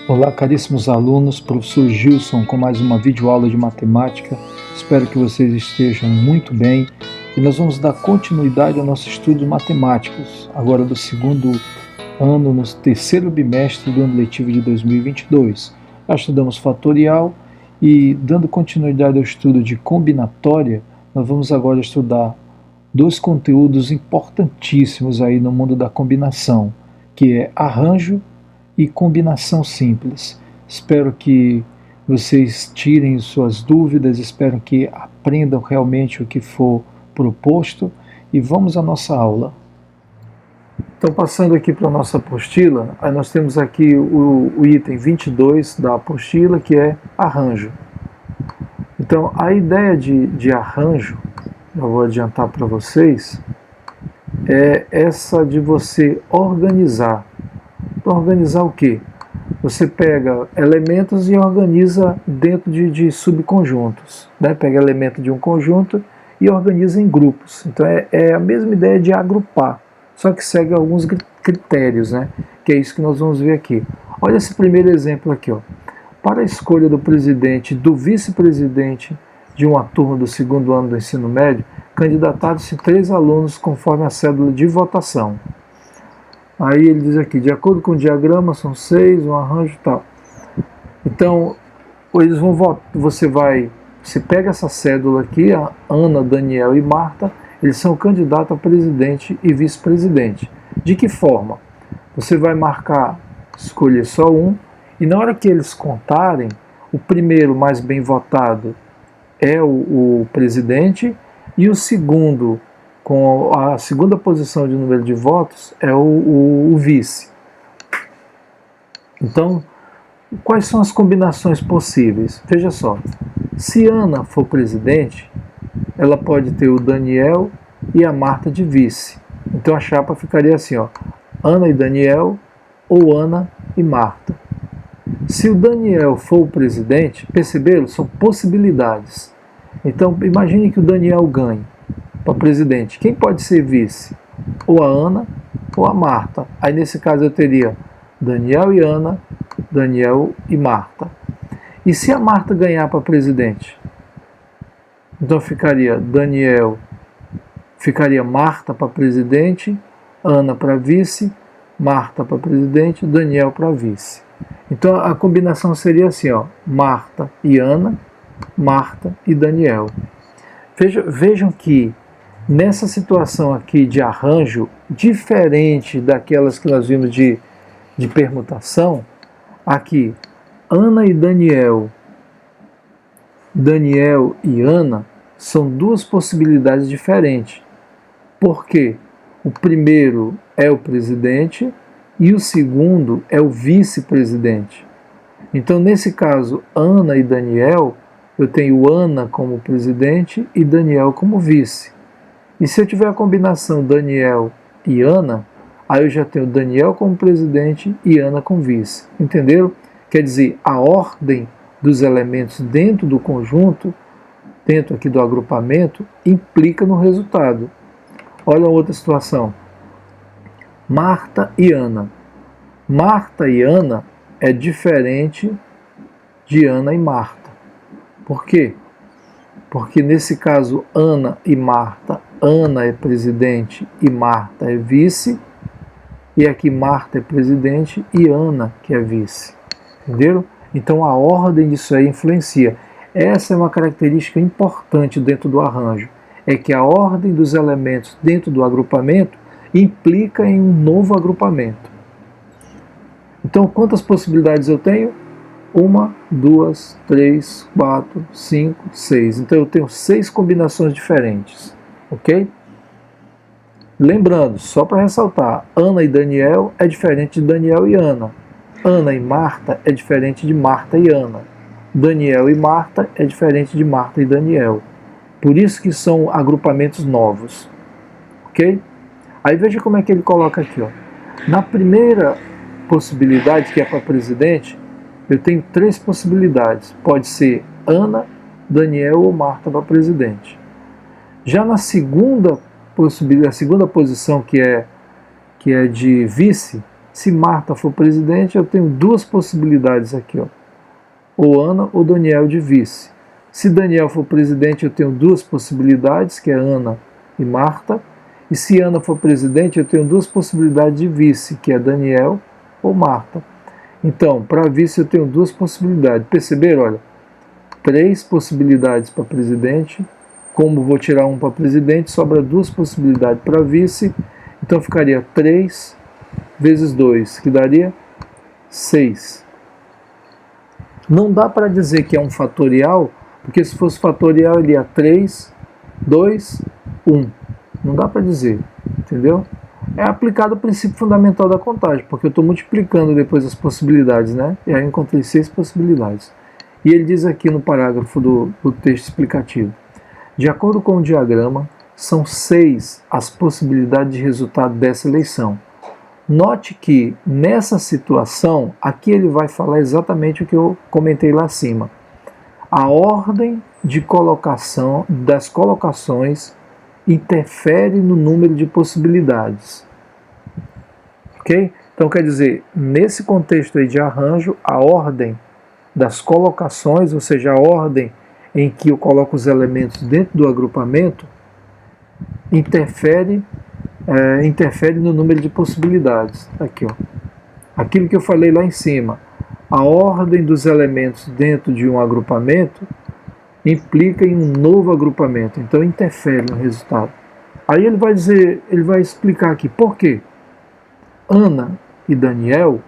Olá, caríssimos alunos, professor Gilson com mais uma videoaula de matemática. Espero que vocês estejam muito bem e nós vamos dar continuidade ao nosso estudo de matemáticos, agora do segundo ano, no terceiro bimestre do ano letivo de 2022. Já estudamos fatorial e, dando continuidade ao estudo de combinatória, nós vamos agora estudar dois conteúdos importantíssimos aí no mundo da combinação, que é arranjo e combinação simples. Espero que vocês tirem suas dúvidas, espero que aprendam realmente o que for proposto e vamos à nossa aula. Então, passando aqui para a nossa apostila, aí nós temos aqui o item 22 da apostila, que é arranjo. Então, a ideia de arranjo, eu vou adiantar para vocês, é essa de você organizar. Organizar o quê? Você pega elementos e organiza dentro de subconjuntos, né? Pega elemento de um conjunto e organiza em grupos. Então é a mesma ideia de agrupar, só que segue alguns critérios, né? Que é isso que nós vamos ver aqui. Olha esse primeiro exemplo aqui, ó. Para a escolha do presidente e do vice-presidente de uma turma do segundo ano do ensino médio, candidataram-se 3 alunos conforme a cédula de votação. Aí ele diz aqui, de acordo com o diagrama, são 6, um arranjo e tal. Então, eles vão votar, você pega essa cédula aqui, a Ana, Daniel e Marta, eles são candidatos a presidente e vice-presidente. De que forma? Você vai marcar, escolher só um, e na hora que eles contarem, o primeiro mais bem votado é o presidente, e o segundo, com a segunda posição de número de votos, é o vice. Então, quais são as combinações possíveis? Veja só, se Ana for presidente, ela pode ter o Daniel e a Marta de vice. Então a chapa ficaria assim, ó, Ana e Daniel ou Ana e Marta. Se o Daniel for o presidente, perceberam? São possibilidades. Então imagine que o Daniel ganhe para presidente. Quem pode ser vice? Ou a Ana ou a Marta. Aí nesse caso eu teria Daniel e Ana, Daniel e Marta. E se a Marta ganhar para presidente? Então ficaria Marta para presidente, Ana para vice, Marta para presidente, Daniel para vice. Então a combinação seria assim, ó, Marta e Ana, Marta e Daniel. Vejam que nessa situação aqui de arranjo, diferente daquelas que nós vimos de permutação, aqui, Ana e Daniel, Daniel e Ana, são duas possibilidades diferentes. Por quê? O primeiro é o presidente e o segundo é o vice-presidente. Então, nesse caso, Ana e Daniel, eu tenho Ana como presidente e Daniel como vice. E se eu tiver a combinação Daniel e Ana, aí eu já tenho Daniel como presidente e Ana como vice. Entenderam? Quer dizer, a ordem dos elementos dentro do conjunto, dentro aqui do agrupamento, implica no resultado. Olha outra situação. Marta e Ana. Marta e Ana é diferente de Ana e Marta. Por quê? Porque nesse caso, Ana e Marta, Ana é presidente e Marta é vice, e aqui Marta é presidente e Ana que é vice. Entenderam? Então a ordem disso aí influencia. Essa é uma característica importante dentro do arranjo, é que a ordem dos elementos dentro do agrupamento implica em um novo agrupamento. Então quantas possibilidades eu tenho? 1, 2, 3, 4, 5, 6. Então eu tenho 6 combinações diferentes. Ok? Lembrando, só para ressaltar, Ana e Daniel é diferente de Daniel e Ana. Ana e Marta é diferente de Marta e Ana. Daniel e Marta é diferente de Marta e Daniel. Por isso que são agrupamentos novos. Ok? Aí veja como é que ele coloca aqui. Ó. Na primeira possibilidade, que é para presidente, eu tenho 3 possibilidades. Pode ser Ana, Daniel ou Marta para presidente. Já na segunda possibilidade, a segunda posição, que é de vice, se Marta for presidente, eu tenho duas possibilidades aqui, ó. Ou Ana ou Daniel de vice. Se Daniel for presidente, eu tenho duas possibilidades, que é Ana e Marta. E se Ana for presidente, eu tenho duas possibilidades de vice, que é Daniel ou Marta. Então, para vice eu tenho duas possibilidades. Perceberam? Olha, 3 possibilidades para presidente. Como vou tirar um para presidente, sobra 2 possibilidades para vice. Então ficaria 3 vezes 2, que daria 6. Não dá para dizer que é um fatorial, porque se fosse fatorial ele ia 3, 2, 1. Não dá para dizer, entendeu? É aplicado o princípio fundamental da contagem, porque eu estou multiplicando depois as possibilidades, né? E aí eu encontrei 6 possibilidades. E ele diz aqui no parágrafo do texto explicativo: de acordo com o diagrama, são 6 as possibilidades de resultado dessa eleição. Note que nessa situação, aqui ele vai falar exatamente o que eu comentei lá acima. A ordem de colocação das colocações interfere no número de possibilidades. Ok? Então quer dizer, nesse contexto aí de arranjo, a ordem das colocações, ou seja, a ordem em que eu coloco os elementos dentro do agrupamento, interfere no número de possibilidades. Aqui, ó. Aquilo que eu falei lá em cima, a ordem dos elementos dentro de um agrupamento implica em um novo agrupamento, então interfere no resultado. Aí ele vai explicar aqui por quê. Ana e Daniel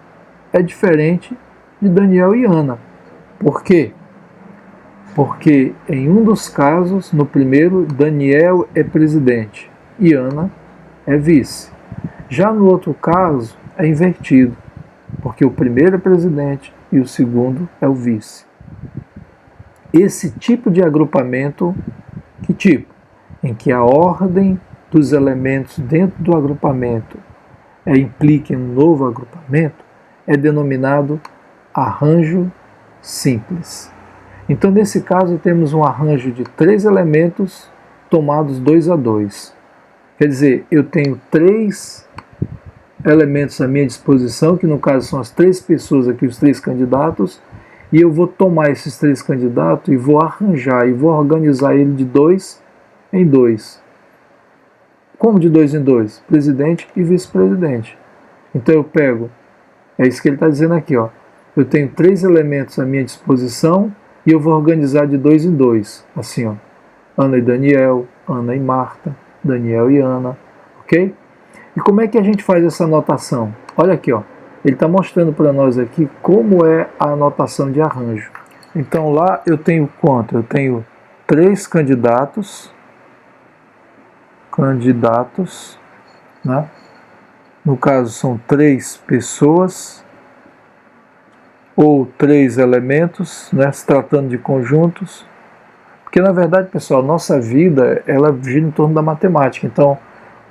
é diferente de Daniel e Ana. Por quê? Porque em um dos casos, no primeiro, Daniel é presidente e Ana é vice. Já no outro caso, é invertido, porque o primeiro é presidente e o segundo é o vice. Esse tipo de agrupamento, que tipo? Em que a ordem dos elementos dentro do agrupamento implica em um novo agrupamento, é denominado arranjo simples. Então, nesse caso, temos um arranjo de 3 elementos tomados 2 a 2. Quer dizer, eu tenho 3 elementos à minha disposição, que no caso são as 3 pessoas aqui, os 3 candidatos, e eu vou tomar esses 3 candidatos e vou arranjar e vou organizar ele de 2 em 2. Como de 2 em 2? Presidente e vice-presidente. Então eu pego, é isso que ele está dizendo aqui, ó. Eu tenho 3 elementos à minha disposição e eu vou organizar de 2 em 2, assim, ó. Ana e Daniel, Ana e Marta, Daniel e Ana, ok? E como é que a gente faz essa anotação? Olha aqui, ó. Ele está mostrando para nós aqui como é a anotação de arranjo. Então lá eu tenho quanto? Eu tenho 3 candidatos, né? No caso são 3 pessoas ou 3 elementos, né? Se tratando de conjuntos. Porque na verdade, pessoal, nossa vida ela gira em torno da matemática. Então,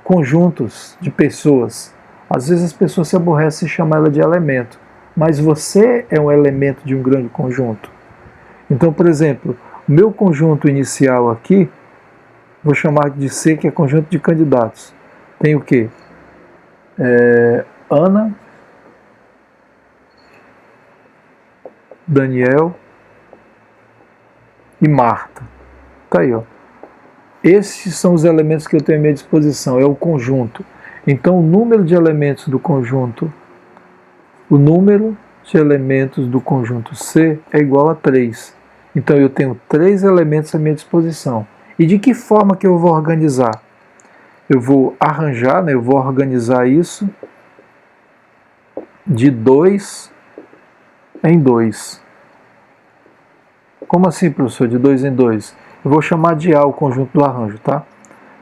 conjuntos de pessoas, às vezes as pessoas se aborrecem de chamar ela de elemento, mas você é um elemento de um grande conjunto. Então, por exemplo, o meu conjunto inicial aqui, vou chamar de C, que é conjunto de candidatos. Tem o quê? Ana, Daniel e Marta. Tá aí, ó. Esses são os elementos que eu tenho à minha disposição, é o conjunto. Então, o número de elementos do conjunto, o número de elementos do conjunto C é igual a 3. Então, eu tenho 3 elementos à minha disposição. E de que forma que eu vou organizar? Eu vou arranjar, né? Eu vou organizar isso de 2 em 2. Como assim, professor? De 2 em 2? Eu vou chamar de A o conjunto do arranjo, tá?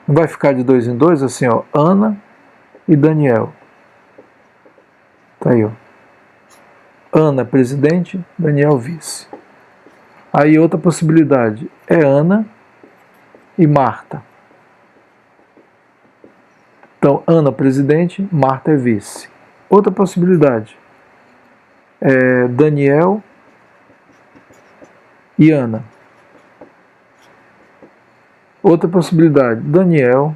Não vai ficar de 2 em 2, assim, ó, Ana e Daniel. Tá aí, ó. Ana presidente, Daniel vice. Aí outra possibilidade é Ana e Marta. Então, Ana presidente, Marta é vice. Outra possibilidade é Daniel e Ana. Outra possibilidade, Daniel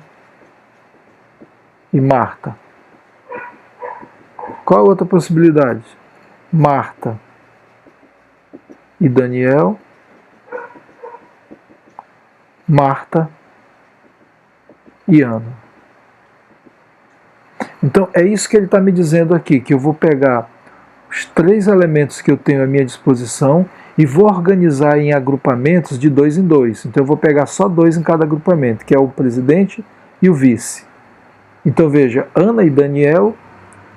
e Marta. Qual a outra possibilidade? Marta e Daniel, Marta e Ana. Então é isso que ele está me dizendo aqui, que eu vou pegar os 3 elementos que eu tenho à minha disposição e vou organizar em agrupamentos de 2 em 2. Então eu vou pegar só 2 em cada agrupamento, que é o presidente e o vice. Então veja, Ana e Daniel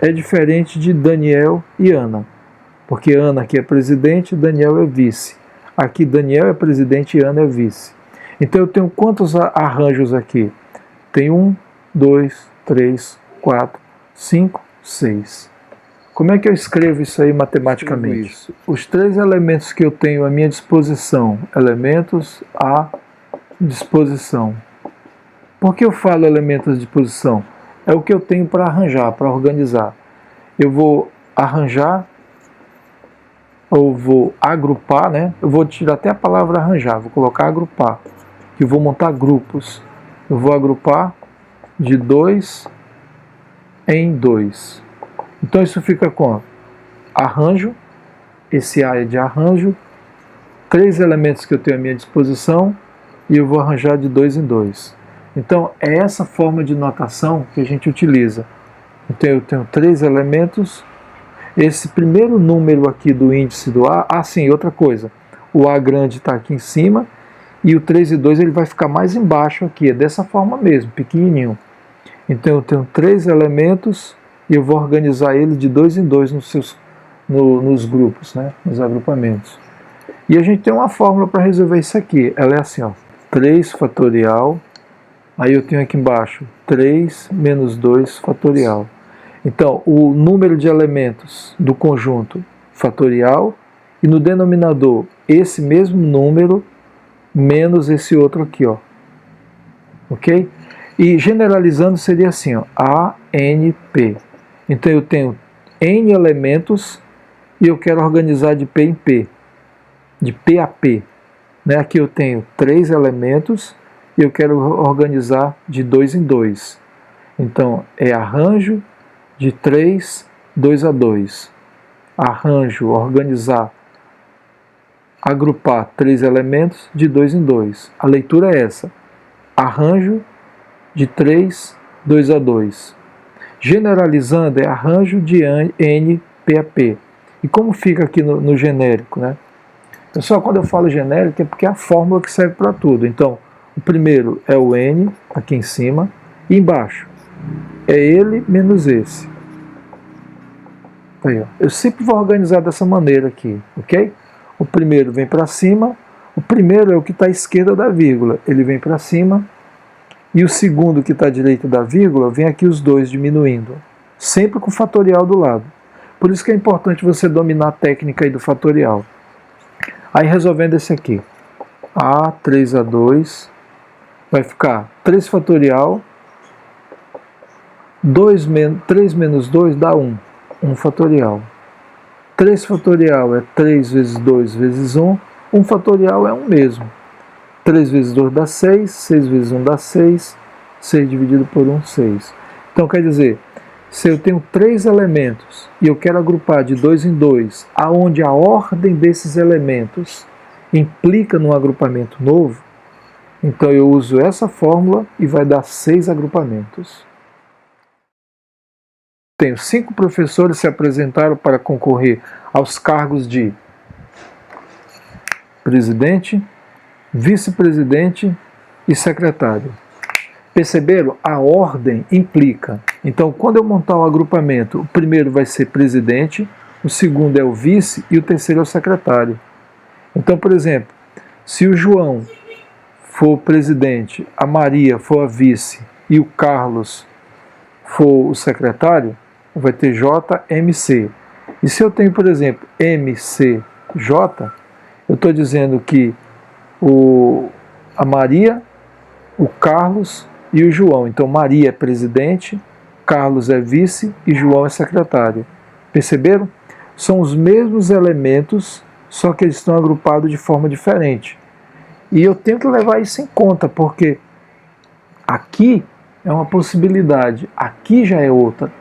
é diferente de Daniel e Ana, porque Ana aqui é presidente, Daniel é vice. Aqui Daniel é presidente e Ana é vice. Então eu tenho quantos arranjos aqui? Tem 1, 2, 3, 4, 5, 6. Como é que eu escrevo isso aí matematicamente? Isso. Os 3 elementos que eu tenho à minha disposição, elementos à disposição. Por que eu falo elementos à disposição? É o que eu tenho para arranjar, para organizar. Eu vou arranjar, ou vou agrupar, né? Eu vou tirar até a palavra arranjar, vou colocar agrupar. Que eu vou montar grupos. Eu vou agrupar de 2 em 2. Então isso fica com arranjo, esse A é de arranjo, 3 elementos que eu tenho à minha disposição e eu vou arranjar de 2 em 2. Então é essa forma de notação que a gente utiliza. Então eu tenho 3 elementos, esse primeiro número aqui do índice do A, sim, outra coisa, o A grande está aqui em cima e o 3 e 2 ele vai ficar mais embaixo aqui, é dessa forma mesmo, pequenininho. Então eu tenho 3 elementos e eu vou organizar ele de 2 em 2 nos grupos, né, nos agrupamentos. E a gente tem uma fórmula para resolver isso aqui. Ela é assim, ó, 3 fatorial, aí eu tenho aqui embaixo 3 menos 2 fatorial. Então, o número de elementos do conjunto fatorial e no denominador esse mesmo número menos esse outro aqui, ó. Ok? E generalizando seria assim, ó, ANP. Então eu tenho N elementos e eu quero organizar de P em P, de P a P. Né? Aqui eu tenho 3 elementos e eu quero organizar de 2 em 2. Então é arranjo de 3, 2 a 2. Arranjo, organizar, agrupar 3 elementos de 2 em 2. A leitura é essa. Arranjo de 3, 2 a 2. Generalizando é arranjo de N, P a P. E como fica aqui no genérico, né? Pessoal, quando eu falo genérico é porque é a fórmula que serve para tudo. Então, o primeiro é o N, aqui em cima, e embaixo é ele menos esse. Aí, ó. Eu sempre vou organizar dessa maneira aqui, ok? O primeiro vem para cima, o primeiro é o que está à esquerda da vírgula, ele vem para cima, e o segundo que está à direita da vírgula, vem aqui os dois diminuindo, sempre com o fatorial do lado. Por isso que é importante você dominar a técnica aí do fatorial. Aí resolvendo esse aqui, A, 3A2, vai ficar 3 fatorial, 3 menos 2 dá 1, 1 fatorial. 3 fatorial é 3 vezes 2 vezes 1, 1 fatorial é 1 mesmo. 3 vezes 2 dá 6, 6 vezes 1 dá 6, 6 dividido por 1, 6. Então quer dizer, se eu tenho 3 elementos e eu quero agrupar de 2 em 2, aonde a ordem desses elementos implica num agrupamento novo, então eu uso essa fórmula e vai dar 6 agrupamentos. Tenho 5 professores que se apresentaram para concorrer aos cargos de presidente, vice-presidente e secretário. Perceberam? A ordem implica. Então, quando eu montar o agrupamento, o primeiro vai ser presidente, o segundo é o vice e o terceiro é o secretário. Então, por exemplo, se o João for o presidente, a Maria for a vice e o Carlos for o secretário, vai ter JMC. E se eu tenho, por exemplo, MCJ, eu estou dizendo que a Maria, o Carlos e o João. Então Maria é presidente, Carlos é vice e João é secretário. Perceberam? São os mesmos elementos, só que eles estão agrupados de forma diferente. E eu tenho que levar isso em conta, porque aqui é uma possibilidade, aqui já é outra.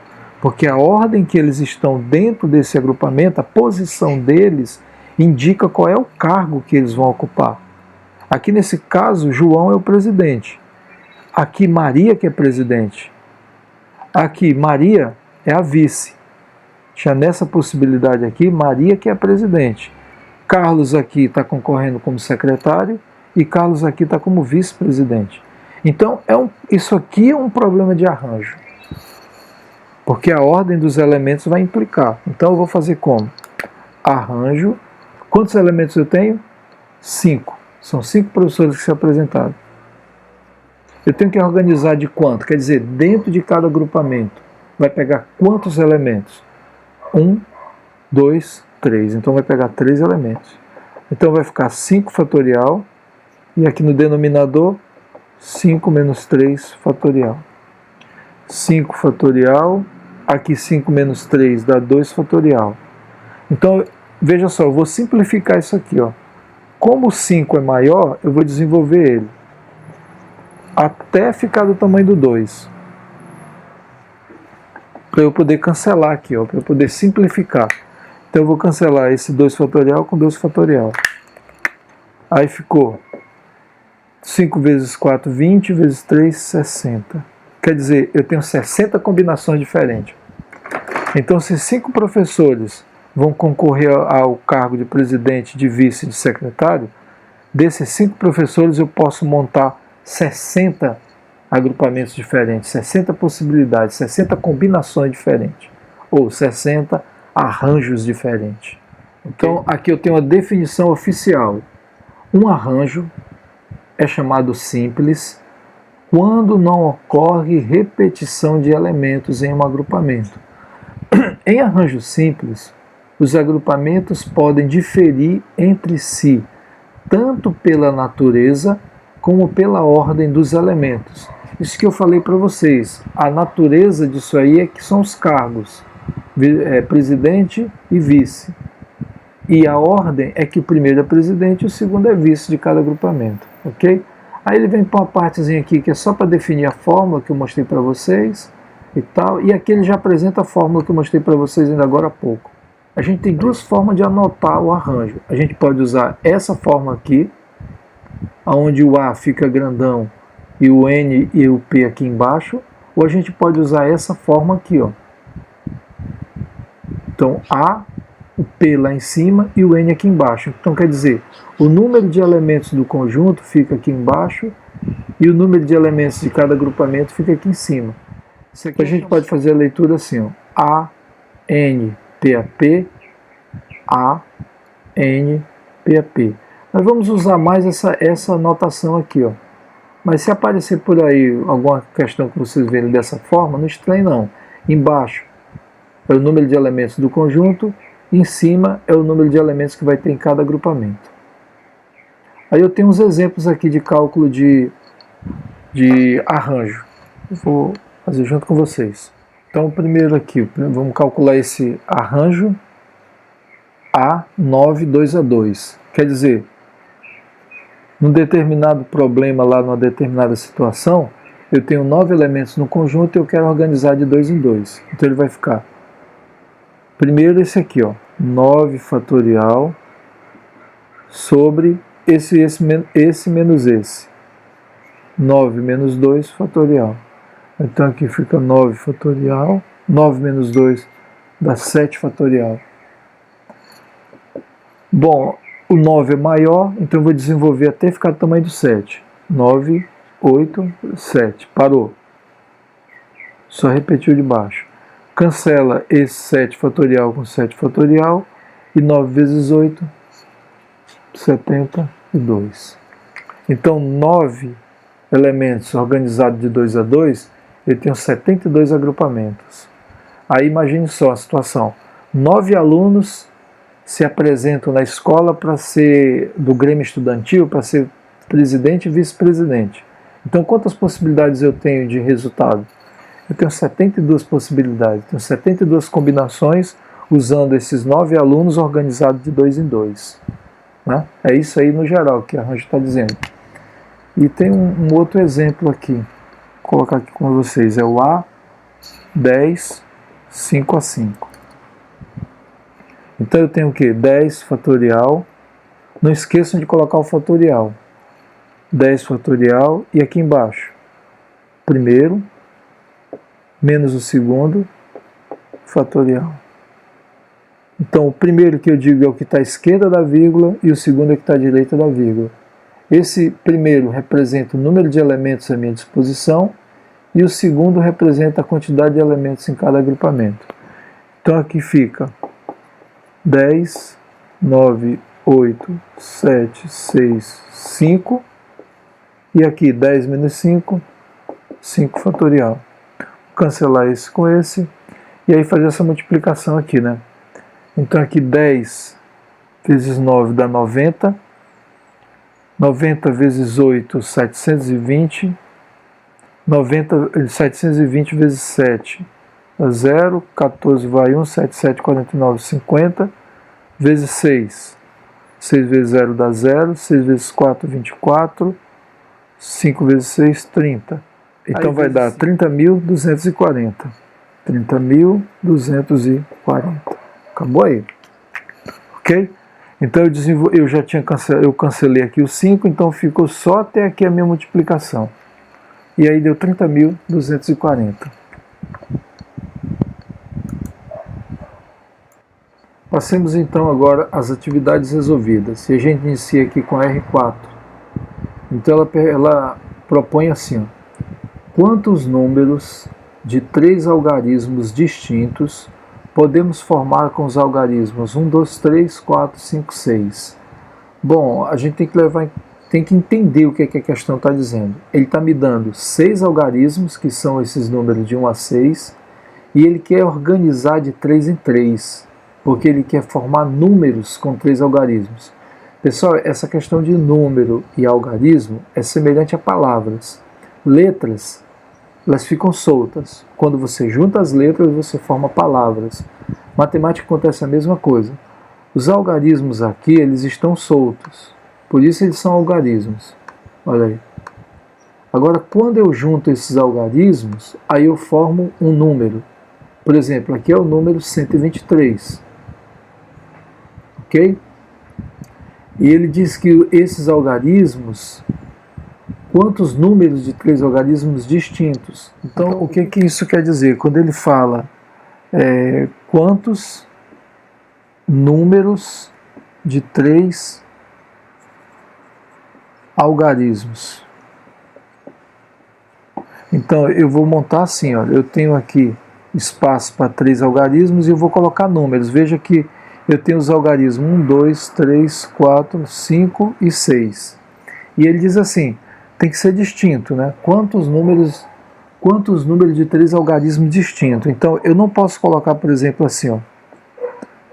Porque a ordem que eles estão dentro desse agrupamento, a posição deles, indica qual é o cargo que eles vão ocupar. Aqui nesse caso, João é o presidente. Aqui Maria que é presidente. Aqui Maria é a vice. Já nessa possibilidade aqui, Maria que é a presidente. Carlos aqui está concorrendo como secretário e Carlos aqui está como vice-presidente. Então, isso aqui é um problema de arranjo. Porque a ordem dos elementos vai implicar. Então eu vou fazer como? Arranjo. Quantos elementos eu tenho? 5. São 5 professores que se apresentaram. Eu tenho que organizar de quanto? Quer dizer, dentro de cada agrupamento, vai pegar quantos elementos? 1, 2, 3. Então vai pegar 3 elementos. Então vai ficar 5 fatorial. E aqui no denominador, 5 menos 3 fatorial. 5 fatorial. Aqui 5 menos 3 dá 2 fatorial. Então, veja só, eu vou simplificar isso aqui. Ó. Como o 5 é maior, eu vou desenvolver ele até ficar do tamanho do 2. Para eu poder cancelar aqui, para eu poder simplificar. Então eu vou cancelar esse 2 fatorial com 2 fatorial. Aí ficou 5 vezes 4, 20, vezes 3, 60. Quer dizer, eu tenho 60 combinações diferentes. Então, se 5 professores vão concorrer ao cargo de presidente, de vice e de secretário, desses 5 professores eu posso montar 60 agrupamentos diferentes, 60 possibilidades, 60 combinações diferentes, ou 60 arranjos diferentes. Então, aqui eu tenho a definição oficial. Um arranjo é chamado simples quando não ocorre repetição de elementos em um agrupamento. Em arranjo simples, os agrupamentos podem diferir entre si, tanto pela natureza como pela ordem dos elementos. Isso que eu falei para vocês, a natureza disso aí é que são os cargos, presidente e vice. E a ordem é que o primeiro é presidente e o segundo é vice de cada agrupamento, ok? Aí ele vem para uma partezinha aqui que é só para definir a fórmula que eu mostrei para vocês e tal. E aqui ele já apresenta a fórmula que eu mostrei para vocês ainda agora há pouco. A gente tem 2 formas de anotar o arranjo. A gente pode usar essa forma aqui, onde o A fica grandão e o N e o P aqui embaixo. Ou a gente pode usar essa forma aqui, ó. Então A, o P lá em cima e o N aqui embaixo. Então quer dizer, o número de elementos do conjunto fica aqui embaixo e o número de elementos de cada agrupamento fica aqui em cima. Isso aqui a gente pode fazer a leitura assim, ó. A, N, P, A, P, A, N, P, A, P. Nós vamos usar mais essa notação aqui, ó. Mas se aparecer por aí alguma questão que vocês verem dessa forma, não estranhe não. Embaixo é o número de elementos do conjunto, em cima é o número de elementos que vai ter em cada agrupamento. Aí eu tenho uns exemplos aqui de cálculo de arranjo. Eu vou fazer junto com vocês. Então, primeiro aqui, vamos calcular esse arranjo A9, 2A2. Quer dizer, num determinado problema lá, numa determinada situação, eu tenho 9 elementos no conjunto e eu quero organizar de 2 em 2. Então ele vai ficar, primeiro esse aqui, ó, 9 fatorial sobre esse menos esse. 9 menos 2 fatorial. Então aqui fica 9 fatorial. 9 menos 2 dá 7 fatorial. Bom, o 9 é maior, então eu vou desenvolver até ficar do tamanho do 7. 9, 8, 7. Parou. Só repetiu de baixo. Cancela esse 7 fatorial com 7 fatorial. E 9 vezes 8, 72. Então, 9 elementos organizados de 2 a 2, eu tenho 72 agrupamentos. Aí imagine só a situação. 9 alunos se apresentam na escola para ser do Grêmio Estudantil, para ser presidente e vice-presidente. Então, quantas possibilidades eu tenho de resultado? Eu tenho 72 possibilidades, tenho 72 combinações usando esses 9 alunos organizados de 2 em 2. né? É isso aí no geral que Arranjo está dizendo. E tem um outro exemplo aqui, vou colocar aqui com vocês, é o A10, 5 a 5. Então eu tenho o que? 10 fatorial, não esqueçam de colocar o fatorial, 10 fatorial e aqui embaixo, primeiro, menos o segundo, fatorial. Então o primeiro que eu digo é o que está à esquerda da vírgula e o segundo é o que está à direita da vírgula. Esse primeiro representa o número de elementos à minha disposição e o segundo representa a quantidade de elementos em cada agrupamento. Então aqui fica 10, 9, 8, 7, 6, 5 e aqui 10 menos 5, 5 fatorial. Vou cancelar esse com esse e aí fazer essa multiplicação aqui, né? Então aqui 10 vezes 9 dá 90, 90 vezes 8, 720, 720 vezes 7 dá 0, 14 vai 1, 7, 7, 49, 50, vezes 6, 6 vezes 0 dá 0, 6 vezes 4, 24, 5 vezes 6, 30. Então vai dar 30.240. 30.240. Acabou aí. Ok? Então eu já tinha eu cancelei aqui o 5, então ficou só até aqui a minha multiplicação. E aí deu 30.240. Passemos então agora às atividades resolvidas. E a gente inicia aqui com a R4. Então ela propõe assim, ó, quantos números de 3 algarismos distintos podemos formar com os algarismos 1, 2, 3, 4, 5, 6? Bom, a gente tem que entender o que a questão está dizendo. Ele está me dando 6 algarismos, que são esses números de 1 a 6, e ele quer organizar de 3 em 3, porque ele quer formar números com 3 algarismos. Pessoal, essa questão de número e algarismo é semelhante a palavras. Letras, elas ficam soltas. Quando você junta as letras, você forma palavras. Matemática acontece a mesma coisa. Os algarismos aqui, eles estão soltos. Por isso eles são algarismos. Olha aí. Agora, quando eu junto esses algarismos, aí eu formo um número. Por exemplo, aqui é o número 123. Ok? E ele diz que esses algarismos, quantos números de 3 algarismos distintos? Então, o que isso quer dizer? Quando ele fala quantos números de 3 algarismos? Então, eu vou montar assim, olha, eu tenho aqui espaço para 3 algarismos e eu vou colocar números. Veja que eu tenho os algarismos 1, 2, 3, 4, 5 e 6. E ele diz assim, tem que ser distinto, né? Quantos números de 3 algarismos distintos? Então, eu não posso colocar, por exemplo, assim, ó,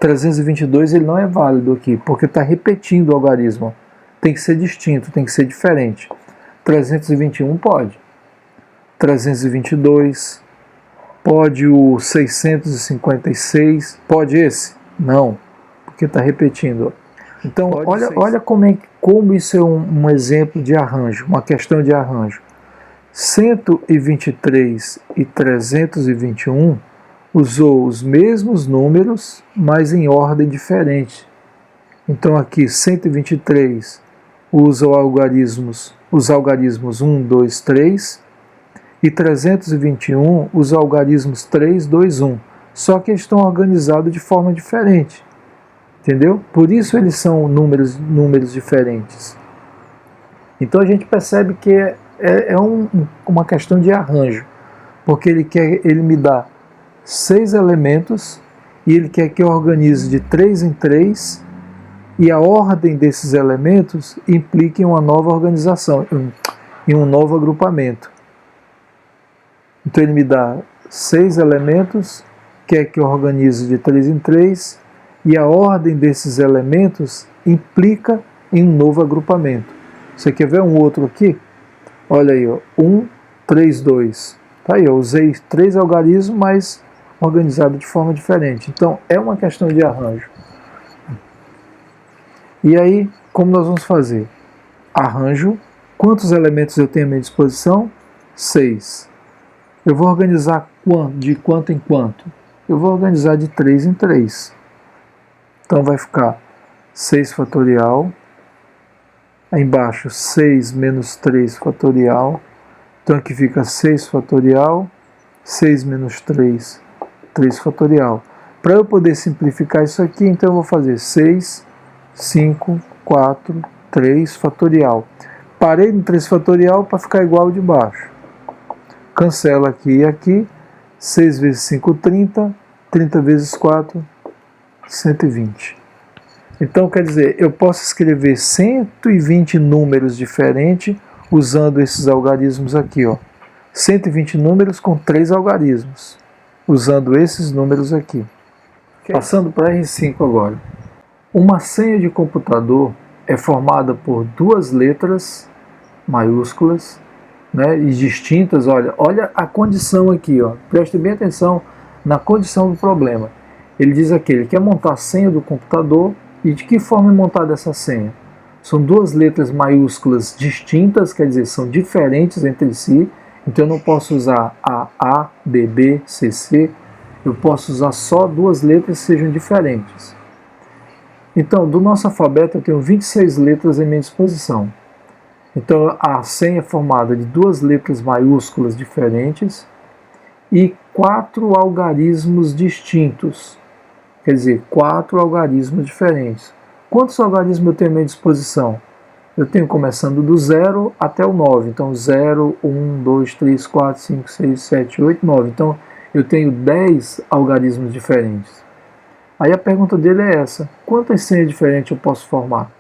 322 ele não é válido aqui, porque está repetindo o algarismo. Tem que ser distinto, tem que ser diferente. 321 pode. 322, pode o 656, pode esse? Não, porque está repetindo. Então, olha como isso é um exemplo de arranjo, uma questão de arranjo. 123 e 321 usou os mesmos números, mas em ordem diferente. Então aqui 123 usa os algarismos 1, 2, 3 e 321 os algarismos 3, 2, 1. Só que eles estão organizados de forma diferente. Entendeu? Por isso eles são números diferentes. Então a gente percebe que é uma questão de arranjo. Porque ele me dá 6 elementos e ele quer que eu organize de 3 em 3 e a ordem desses elementos implica em uma nova organização, em um novo agrupamento. Então ele me dá 6 elementos, quer que eu organize de 3 em 3 e a ordem desses elementos implica em um novo agrupamento. Você quer ver um outro aqui? Olha aí, ó, 1, 3, 2. Tá aí, eu usei 3 algarismos, mas organizado de forma diferente. Então, é uma questão de arranjo. E aí, como nós vamos fazer? Arranjo. Quantos elementos eu tenho à minha disposição? 6. Eu vou organizar de quanto em quanto? Eu vou organizar de 3 em 3. Então vai ficar 6 fatorial. Aí embaixo 6 menos 3 fatorial. Então aqui fica 6 fatorial. 6 menos 3, 3 fatorial. Para eu poder simplificar isso aqui, então eu vou fazer 6, 5, 4, 3 fatorial. Parei no 3 fatorial para ficar igual ao de baixo. Cancela aqui e aqui. 6 vezes 5, 30. 30 vezes 4, 120. Então, quer dizer, eu posso escrever 120 números diferentes usando esses algarismos aqui, ó. 120 números com 3 algarismos, usando esses números aqui. Passando para R5 agora. Uma senha de computador é formada por 2 letras maiúsculas, né, e distintas. Olha a condição aqui, ó. Preste bem atenção na condição do problema. Ele diz aqui, ele quer montar a senha do computador. E de que forma é montada essa senha? São 2 letras maiúsculas distintas, quer dizer, são diferentes entre si. Então eu não posso usar A, B, B, C, C. Eu posso usar só 2 letras que sejam diferentes. Então, do nosso alfabeto eu tenho 26 letras à minha disposição. Então a senha é formada de 2 letras maiúsculas diferentes e 4 algarismos distintos. Quer dizer, 4 algarismos diferentes. Quantos algarismos eu tenho à minha disposição? Eu tenho começando do 0 até o 9. Então 0, 1, 2, 3, 4, 5, 6, 7, 8, 9. Então eu tenho 10 algarismos diferentes. Aí a pergunta dele é essa: quantas senhas diferentes eu posso formar?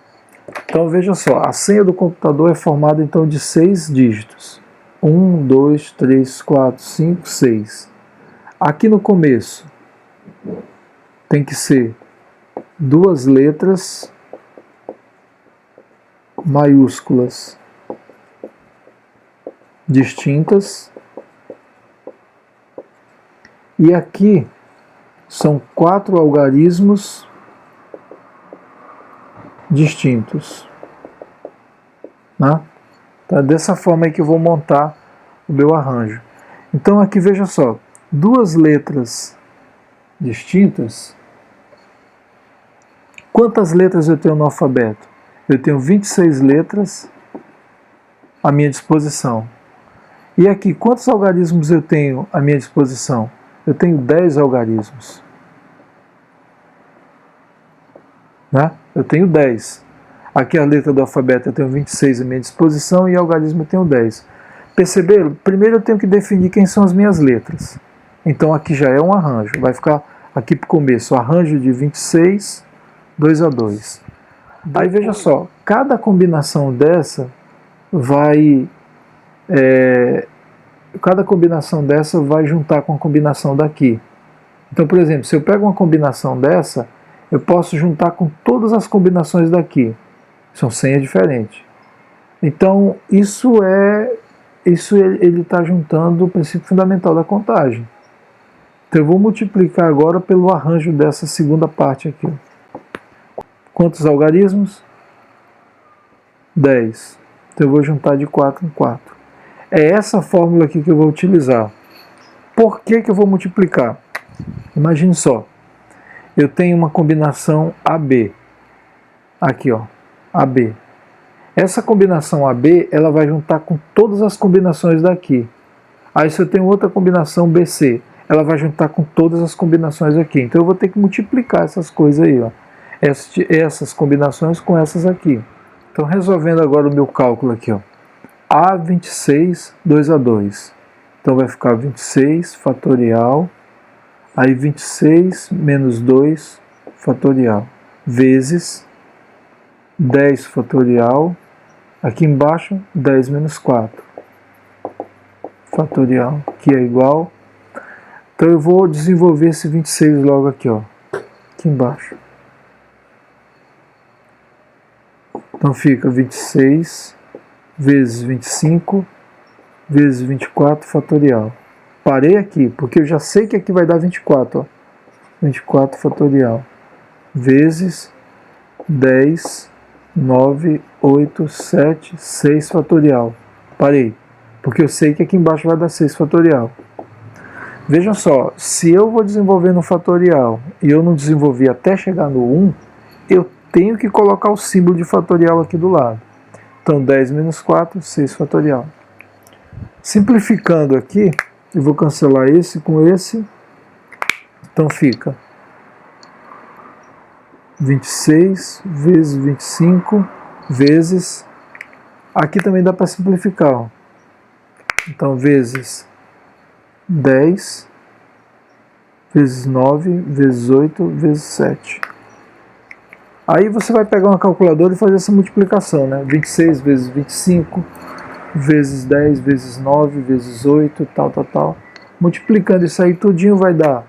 Então veja só, a senha do computador é formada então de 6 dígitos. 1, 2, 3, 4, 5, 6. Aqui no começo tem que ser 2 letras maiúsculas distintas. E aqui são 4 algarismos distintos. Né? Então é dessa forma aí que eu vou montar o meu arranjo. Então aqui veja só, 2 letras distintas. Quantas letras eu tenho no alfabeto? Eu tenho 26 letras à minha disposição. E aqui, quantos algarismos eu tenho à minha disposição? Eu tenho 10 algarismos. Né? Eu tenho 10. Aqui a letra do alfabeto eu tenho 26 à minha disposição e algarismo eu tenho 10. Perceberam? Primeiro eu tenho que definir quem são as minhas letras. Então aqui já é um arranjo. Vai ficar aqui para o começo, arranjo de 26, 2 a 2. Aí veja só, cada combinação dessa vai juntar com a combinação daqui. Então, por exemplo, se eu pego uma combinação dessa, eu posso juntar com todas as combinações daqui. São senhas diferentes. Então, ele está juntando o princípio fundamental da contagem. Então eu vou multiplicar agora pelo arranjo dessa segunda parte aqui. Quantos algarismos? 10. Então eu vou juntar de 4 em 4. É essa fórmula aqui que eu vou utilizar. Por que eu vou multiplicar? Imagine só. Eu tenho uma combinação AB. Aqui, ó. AB. Essa combinação AB, ela vai juntar com todas as combinações daqui. Aí se eu tenho outra combinação BC, ela vai juntar com todas as combinações aqui. Então eu vou ter que multiplicar essas coisas aí, ó. Essas combinações com essas aqui. Então resolvendo agora o meu cálculo aqui, ó. A26, 2 a 2. Então vai ficar 26 fatorial, aí 26 menos 2 fatorial, vezes 10 fatorial, aqui embaixo 10 menos 4 fatorial, que é igual. Então eu vou desenvolver esse 26 logo aqui, ó, aqui embaixo. Então fica 26 vezes 25 vezes 24 fatorial. Parei aqui, porque eu já sei que aqui vai dar 24, ó. 24 fatorial vezes 10 9, 8, 7, 6 fatorial. Parei, porque eu sei que aqui embaixo vai dar 6 fatorial. Vejam só, se eu vou desenvolver no fatorial e eu não desenvolvi até chegar no 1, eu tenho que colocar o símbolo de fatorial aqui do lado. Então 10 menos 4, 6 fatorial. Simplificando aqui, eu vou cancelar esse com esse, então fica 26 vezes 25 vezes, aqui também dá para simplificar, ó. Então vezes 10 vezes 9 vezes 8 vezes 7. Aí você vai pegar uma calculadora e fazer essa multiplicação, né? 26 vezes 25 vezes 10 vezes 9 vezes 8, tal. Multiplicando isso aí tudinho vai dar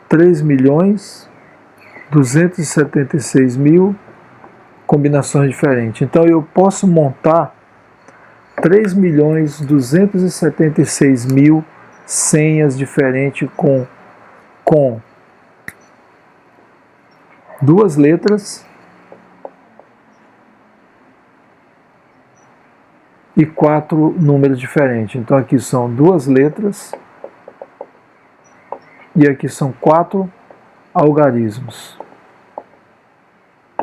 3.276.000 combinações diferentes. Então eu posso montar 3.276.000 senhas diferentes com 2 letras e 4 números diferentes. Então aqui são 2 letras e aqui são 4 algarismos.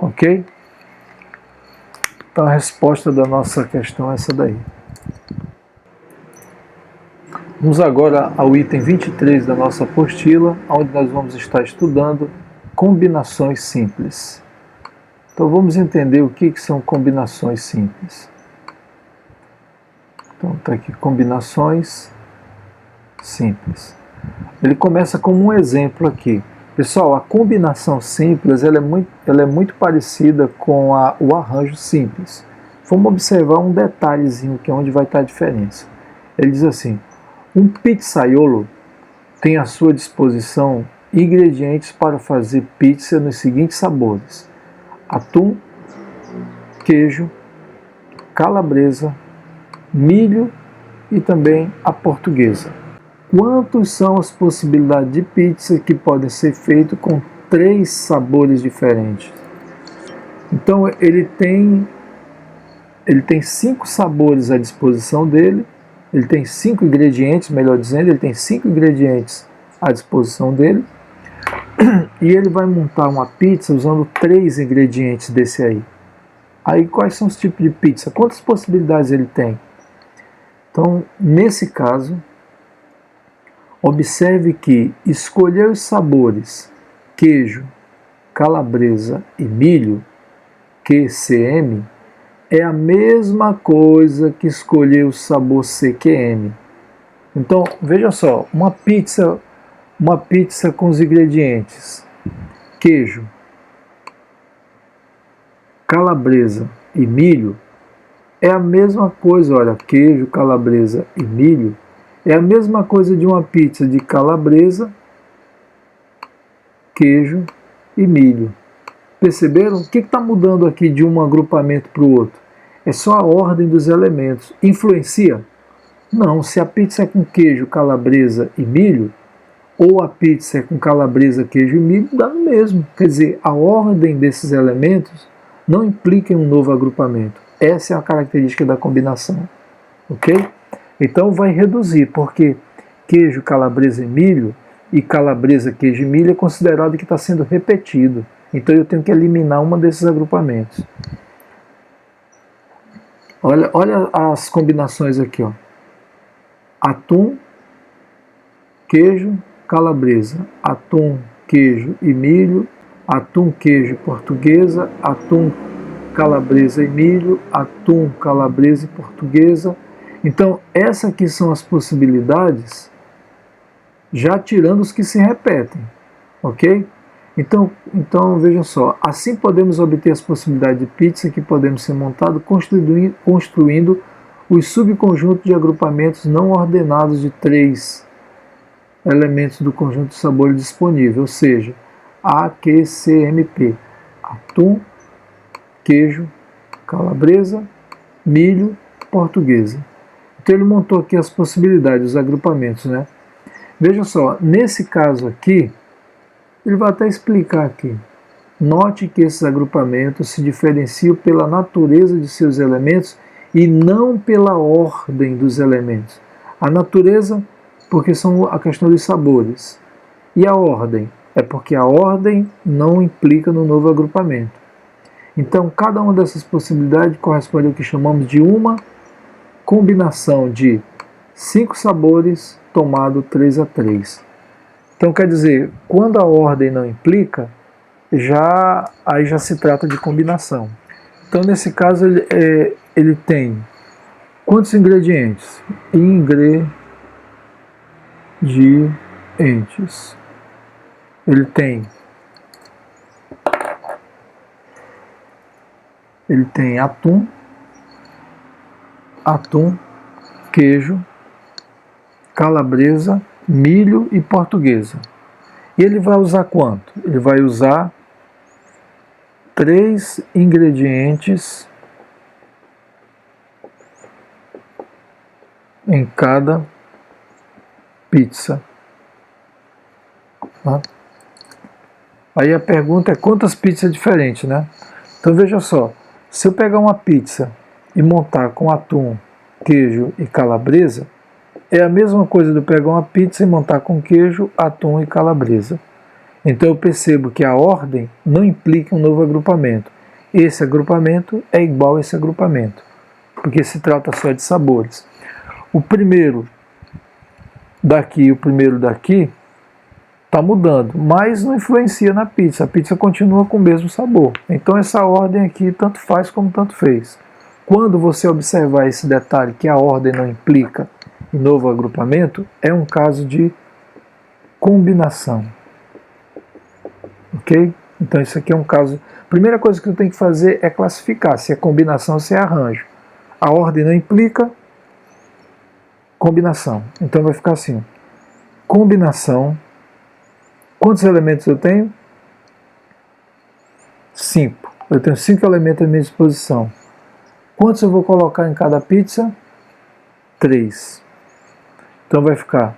Ok? Então a resposta da nossa questão é essa daí. Vamos agora ao item 23 da nossa apostila, onde nós vamos estar estudando combinações simples. Então vamos entender o que são combinações simples. Então está aqui, combinações simples. Ele começa com um exemplo aqui. Pessoal, a combinação simples ela é muito parecida com o arranjo simples. Vamos observar um detalhezinho que é onde vai estar a diferença. Ele diz assim: um pizzaiolo tem à sua disposição ingredientes para fazer pizza nos seguintes sabores: atum, queijo, calabresa, milho e também a portuguesa. Quantas são as possibilidades de pizza que podem ser feitas com 3 sabores diferentes? Então ele tem 5 sabores à disposição dele, ele tem 5 ingredientes, melhor dizendo, ele tem 5 ingredientes à disposição dele, e ele vai montar uma pizza usando 3 ingredientes desse aí. Aí quais são os tipos de pizza? Quantas possibilidades ele tem? Então, nesse caso, observe que escolher os sabores queijo, calabresa e milho, QCM, é a mesma coisa que escolher o sabor CQM. Então, veja só, uma pizza com os ingredientes queijo, calabresa e milho é a mesma coisa, olha, queijo, calabresa e milho é a mesma coisa de uma pizza de calabresa, queijo e milho. Perceberam? O que está mudando aqui de um agrupamento para o outro? É só a ordem dos elementos. Influencia? Não, se a pizza é com queijo, calabresa e milho, ou a pizza é com calabresa, queijo e milho, dá no mesmo. Quer dizer, a ordem desses elementos não implica em um novo agrupamento. Essa é a característica da combinação. Ok? Então vai reduzir, porque queijo, calabresa e milho, e calabresa, queijo e milho é considerado que está sendo repetido. Então eu tenho que eliminar uma desses agrupamentos. Olha as combinações aqui, ó. Atum, queijo, calabresa. Atum, queijo e milho. Atum, queijo, portuguesa. Atum, calabresa e milho. Atum, calabresa e portuguesa. Então, essas aqui são as possibilidades, já tirando os que se repetem, ok? Então vejam só, assim podemos obter as possibilidades de pizza que podemos ser montado construindo os subconjuntos de agrupamentos não ordenados de 3 elementos do conjunto de sabores disponível, ou seja, AQCMP, atum, queijo, calabresa, milho, portuguesa. Então ele montou aqui as possibilidades, os agrupamentos, né? Veja só, nesse caso aqui, ele vai até explicar aqui. Note que esses agrupamentos se diferenciam pela natureza de seus elementos e não pela ordem dos elementos. A natureza, porque são a questão dos sabores. E a ordem? É porque a ordem não implica no novo agrupamento. Então, cada uma dessas possibilidades corresponde ao que chamamos de uma combinação de 5 sabores tomado 3 a 3. Então, quer dizer, quando a ordem não implica, aí já se trata de combinação. Então, nesse caso, ele tem quantos ingredientes? Ingredientes. Ele tem atum, queijo, calabresa, milho e portuguesa. E ele vai usar quanto? Ele vai usar 3 ingredientes em cada pizza. Tá? Aí a pergunta é quantas pizzas diferentes, né? Então veja só, se eu pegar uma pizza e montar com atum, queijo e calabresa, é a mesma coisa de eu pegar uma pizza e montar com queijo, atum e calabresa. Então eu percebo que a ordem não implica um novo agrupamento. Esse agrupamento é igual a esse agrupamento, porque se trata só de sabores. O primeiro daqui e o primeiro daqui está mudando, mas não influencia na pizza. A pizza continua com o mesmo sabor. Então essa ordem aqui tanto faz como tanto fez. Quando você observar esse detalhe que a ordem não implica em novo agrupamento, é um caso de combinação. Ok? Então isso aqui é um caso... A primeira coisa que eu tenho que fazer é classificar se é combinação ou se é arranjo. A ordem não implica combinação. Então vai ficar assim. Combinação. Quantos elementos eu tenho? 5. Eu tenho 5 elementos à minha disposição. Quantos eu vou colocar em cada pizza? 3. Então vai ficar.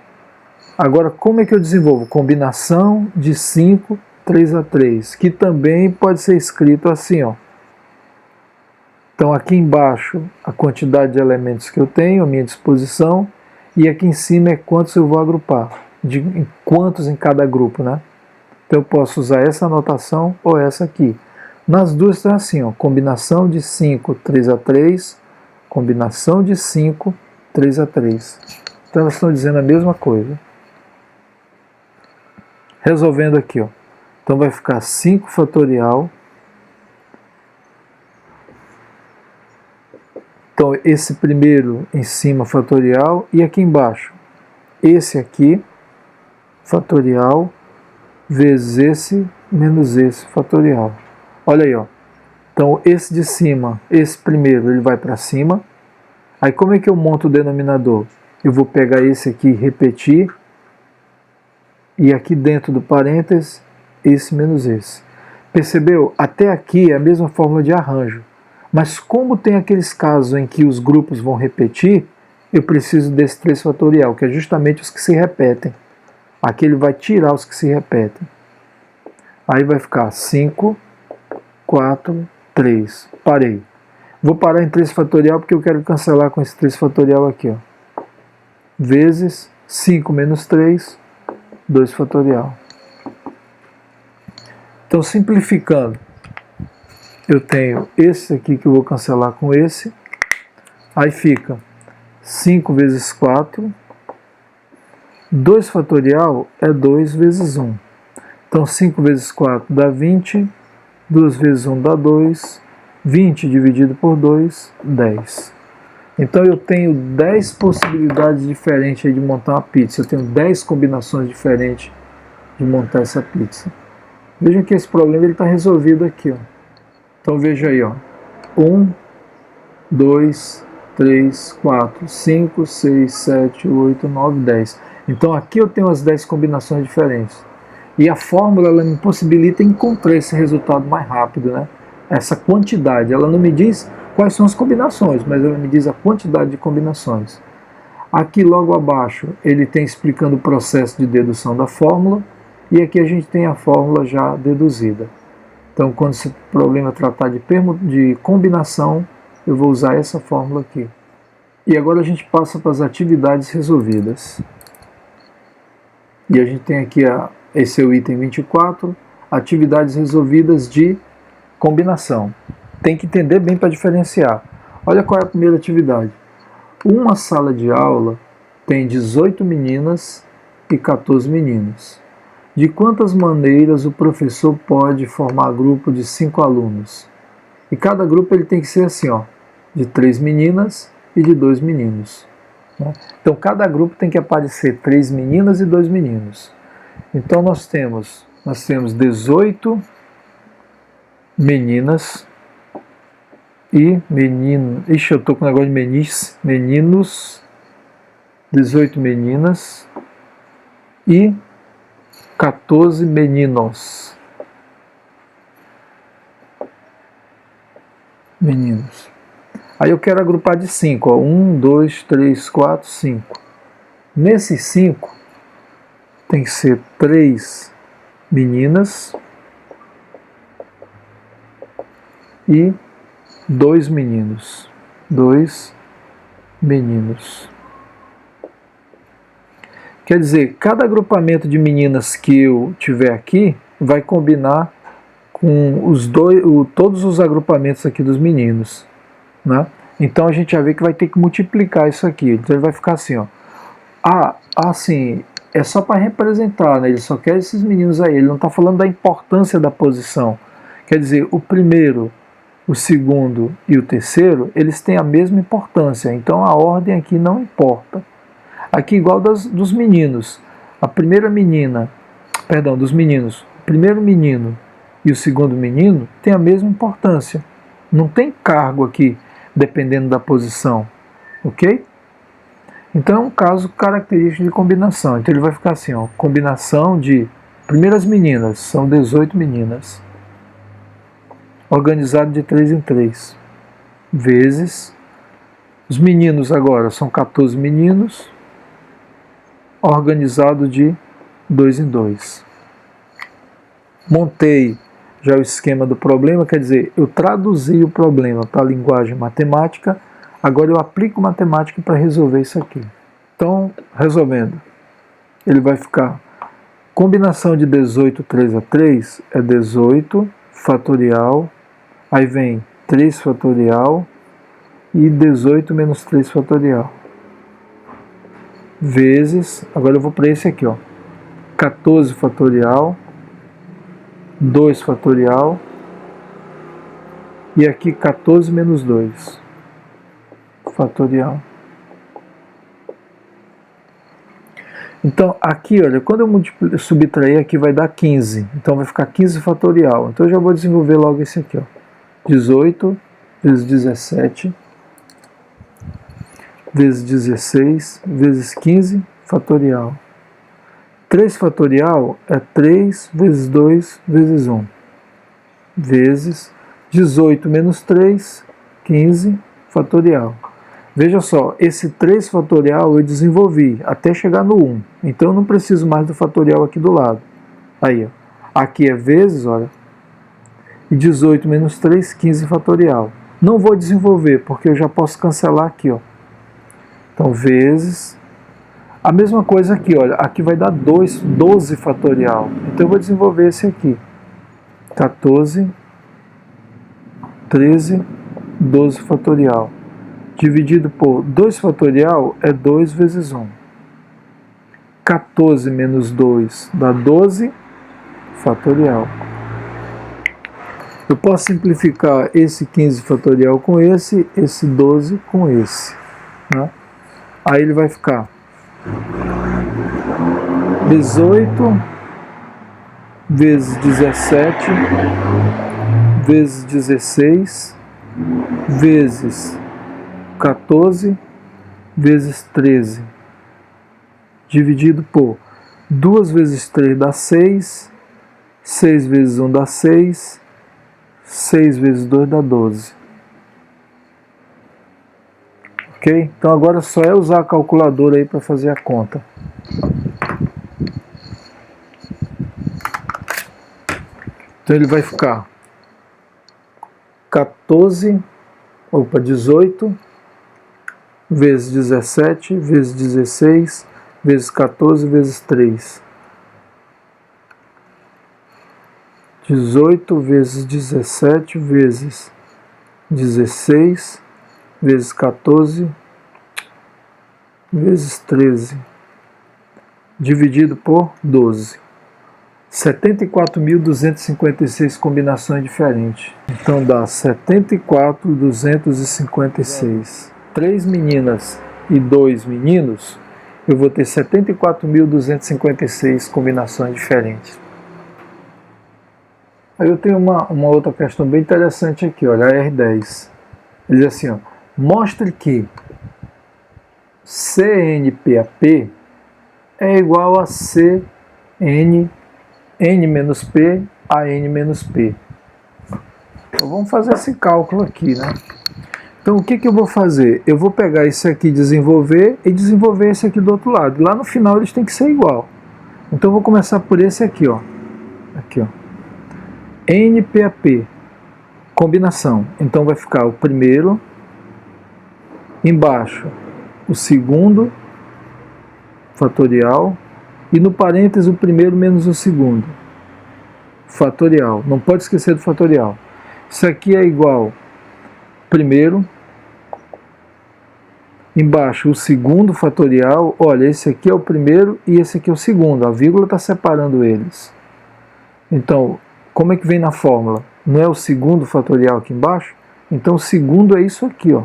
Agora, como é que eu desenvolvo? Combinação de 5, 3 a 3, que também pode ser escrito assim, ó. Então aqui embaixo a quantidade de elementos que eu tenho à minha disposição e aqui em cima é quantos eu vou agrupar, quantos em cada grupo, né? Então eu posso usar essa anotação ou essa aqui. Nas duas está assim, ó, combinação de 5, 3 a 3, combinação de 5, 3 a 3. Então elas estão dizendo a mesma coisa. Resolvendo aqui, ó. Então vai ficar 5 fatorial. Então esse primeiro em cima fatorial e aqui embaixo esse aqui fatorial vezes esse menos esse fatorial. Olha aí, ó. Então esse de cima, esse primeiro, ele vai para cima. Aí como é que eu monto o denominador? Eu vou pegar esse aqui e repetir. E aqui dentro do parênteses, esse menos esse. Percebeu? Até aqui é a mesma fórmula de arranjo. Mas como tem aqueles casos em que os grupos vão repetir, eu preciso desse 3 fatorial, que é justamente os que se repetem. Aqui ele vai tirar os que se repetem. Aí vai ficar 5, 4, 3. Parei. Vou parar em 3 fatorial porque eu quero cancelar com esse 3 fatorial aqui, ó. Vezes 5 menos 3, 2 fatorial. Então, simplificando, eu tenho esse aqui que eu vou cancelar com esse. Aí fica 5 vezes 4. 2 fatorial é 2 vezes 1. Então, 5 vezes 4 dá 20. 2 vezes 1 dá 2. 20 dividido por 2, 10. Então, eu tenho 10 possibilidades diferentes de montar uma pizza. Eu tenho 10 combinações diferentes de montar essa pizza. Vejam que esse problema está resolvido aqui, ó. Então veja aí, ó. 1, 2, 3, 4, 5, 6, 7, 8, 9, 10. Então aqui eu tenho as 10 combinações diferentes. E a fórmula ela me possibilita encontrar esse resultado mais rápido, né? Essa quantidade. Ela não me diz quais são as combinações, mas ela me diz a quantidade de combinações. Aqui logo abaixo ele tem explicando o processo de dedução da fórmula. E aqui a gente tem a fórmula já deduzida. Então, quando esse problema tratar de combinação, eu vou usar essa fórmula aqui. E agora a gente passa para as atividades resolvidas. E a gente tem aqui, esse é o item 24, atividades resolvidas de combinação. Tem que entender bem para diferenciar. Olha qual é a primeira atividade. Uma sala de aula tem 18 meninas e 14 meninos. De quantas maneiras o professor pode formar grupo de 5 alunos? E cada grupo ele tem que ser assim, ó, de 3 meninas e de 2 meninos. Então cada grupo tem que aparecer 3 meninas e 2 meninos. Então nós temos 18 meninas e meninos. Ixi, eu tô com um negócio de meninos. 18 meninas e 14 meninos. Meninos. Aí eu quero agrupar de 5. 1, 2, 3, 4, 5. Nesses 5 tem que ser 3 meninas e 2 meninos. 2 meninos. Quer dizer, cada agrupamento de meninas que eu tiver aqui vai combinar com todos os agrupamentos aqui dos meninos. Né? Então a gente já vê que vai ter que multiplicar isso aqui. Então ele vai ficar assim, ó. Assim, é só para representar, né? Ele só quer esses meninos aí. Ele não está falando da importância da posição. Quer dizer, o primeiro, o segundo e o terceiro, eles têm a mesma importância. Então a ordem aqui não importa. Aqui igual dos meninos. A primeira menina, perdão, dos meninos. O primeiro menino e o segundo menino têm a mesma importância. Não tem cargo aqui, dependendo da posição. Ok? Então é um caso característico de combinação. Então ele vai ficar assim, ó, combinação de primeiras meninas, são 18 meninas, organizado de 3 em 3, vezes, os meninos agora são 14 meninos, organizado de 2 em 2. Montei já o esquema do problema, quer dizer, eu traduzi o problema para a linguagem matemática, agora eu aplico matemática para resolver isso aqui. Então, resolvendo, ele vai ficar, combinação de 18, 3 a 3, é 18 fatorial, aí vem 3 fatorial e 18 menos 3 fatorial, vezes, agora eu vou para esse aqui, ó, 14 fatorial, 2 fatorial, e aqui 14 menos 2 fatorial. Então aqui, olha, quando eu subtrair aqui vai dar 15, então vai ficar 15 fatorial. Então eu já vou desenvolver logo esse aqui, ó. 18 vezes 17 vezes 16 vezes 15 fatorial. 3 fatorial é 3 vezes 2 vezes 1, vezes 18 menos 3, 15 fatorial. Veja só, esse 3 fatorial eu desenvolvi até chegar no 1, então eu não preciso mais do fatorial aqui do lado. Aí, ó, aqui é vezes, olha, e 18 menos 3, 15 fatorial. Não vou desenvolver, porque eu já posso cancelar aqui, ó. Então, vezes... A mesma coisa aqui, olha, aqui vai dar 12 fatorial. Então eu vou desenvolver esse aqui. 14, 13, 12 fatorial. Dividido por 2 fatorial é 2 vezes 1. 14 menos 2 dá 12 fatorial. Eu posso simplificar esse 15 fatorial com esse 12 com esse. Né? Aí ele vai ficar 18 vezes 17 vezes 16 vezes 14 vezes 13 dividido por 2 vezes 3 dá 6, 6 vezes 1 dá 6, 6 vezes 2 dá 12. Ok? Então agora só é usar a calculadora aí para fazer a conta. Então ele vai ficar 18 vezes 17 vezes 16 vezes 14 vezes 3. 18 vezes 17 vezes 16 vezes 14 vezes 13, dividido por 12. 74.256 combinações diferentes. Então dá 74.256. 3 meninas e 2 meninos, eu vou ter 74.256 combinações diferentes. Aí eu tenho uma outra questão bem interessante aqui, olha, a R10. Ele diz assim, ó, mostre que CNPAP é igual a CN menos P a N menos P. Então vamos fazer esse cálculo aqui, né? Então o que eu vou fazer? Eu vou pegar esse aqui, desenvolver, e desenvolver esse aqui do outro lado. Lá no final eles têm que ser igual. Então eu vou começar por esse aqui, ó. Aqui, ó. NPAP, combinação. Então vai ficar o primeiro, embaixo o segundo fatorial, e no parênteses o primeiro menos o segundo fatorial. Não pode esquecer do fatorial. Isso aqui é igual primeiro, embaixo o segundo fatorial. Olha, esse aqui é o primeiro e esse aqui é o segundo. A vírgula está separando eles. Então, como é que vem na fórmula? Não é o segundo fatorial aqui embaixo? Então o segundo é isso aqui, ó.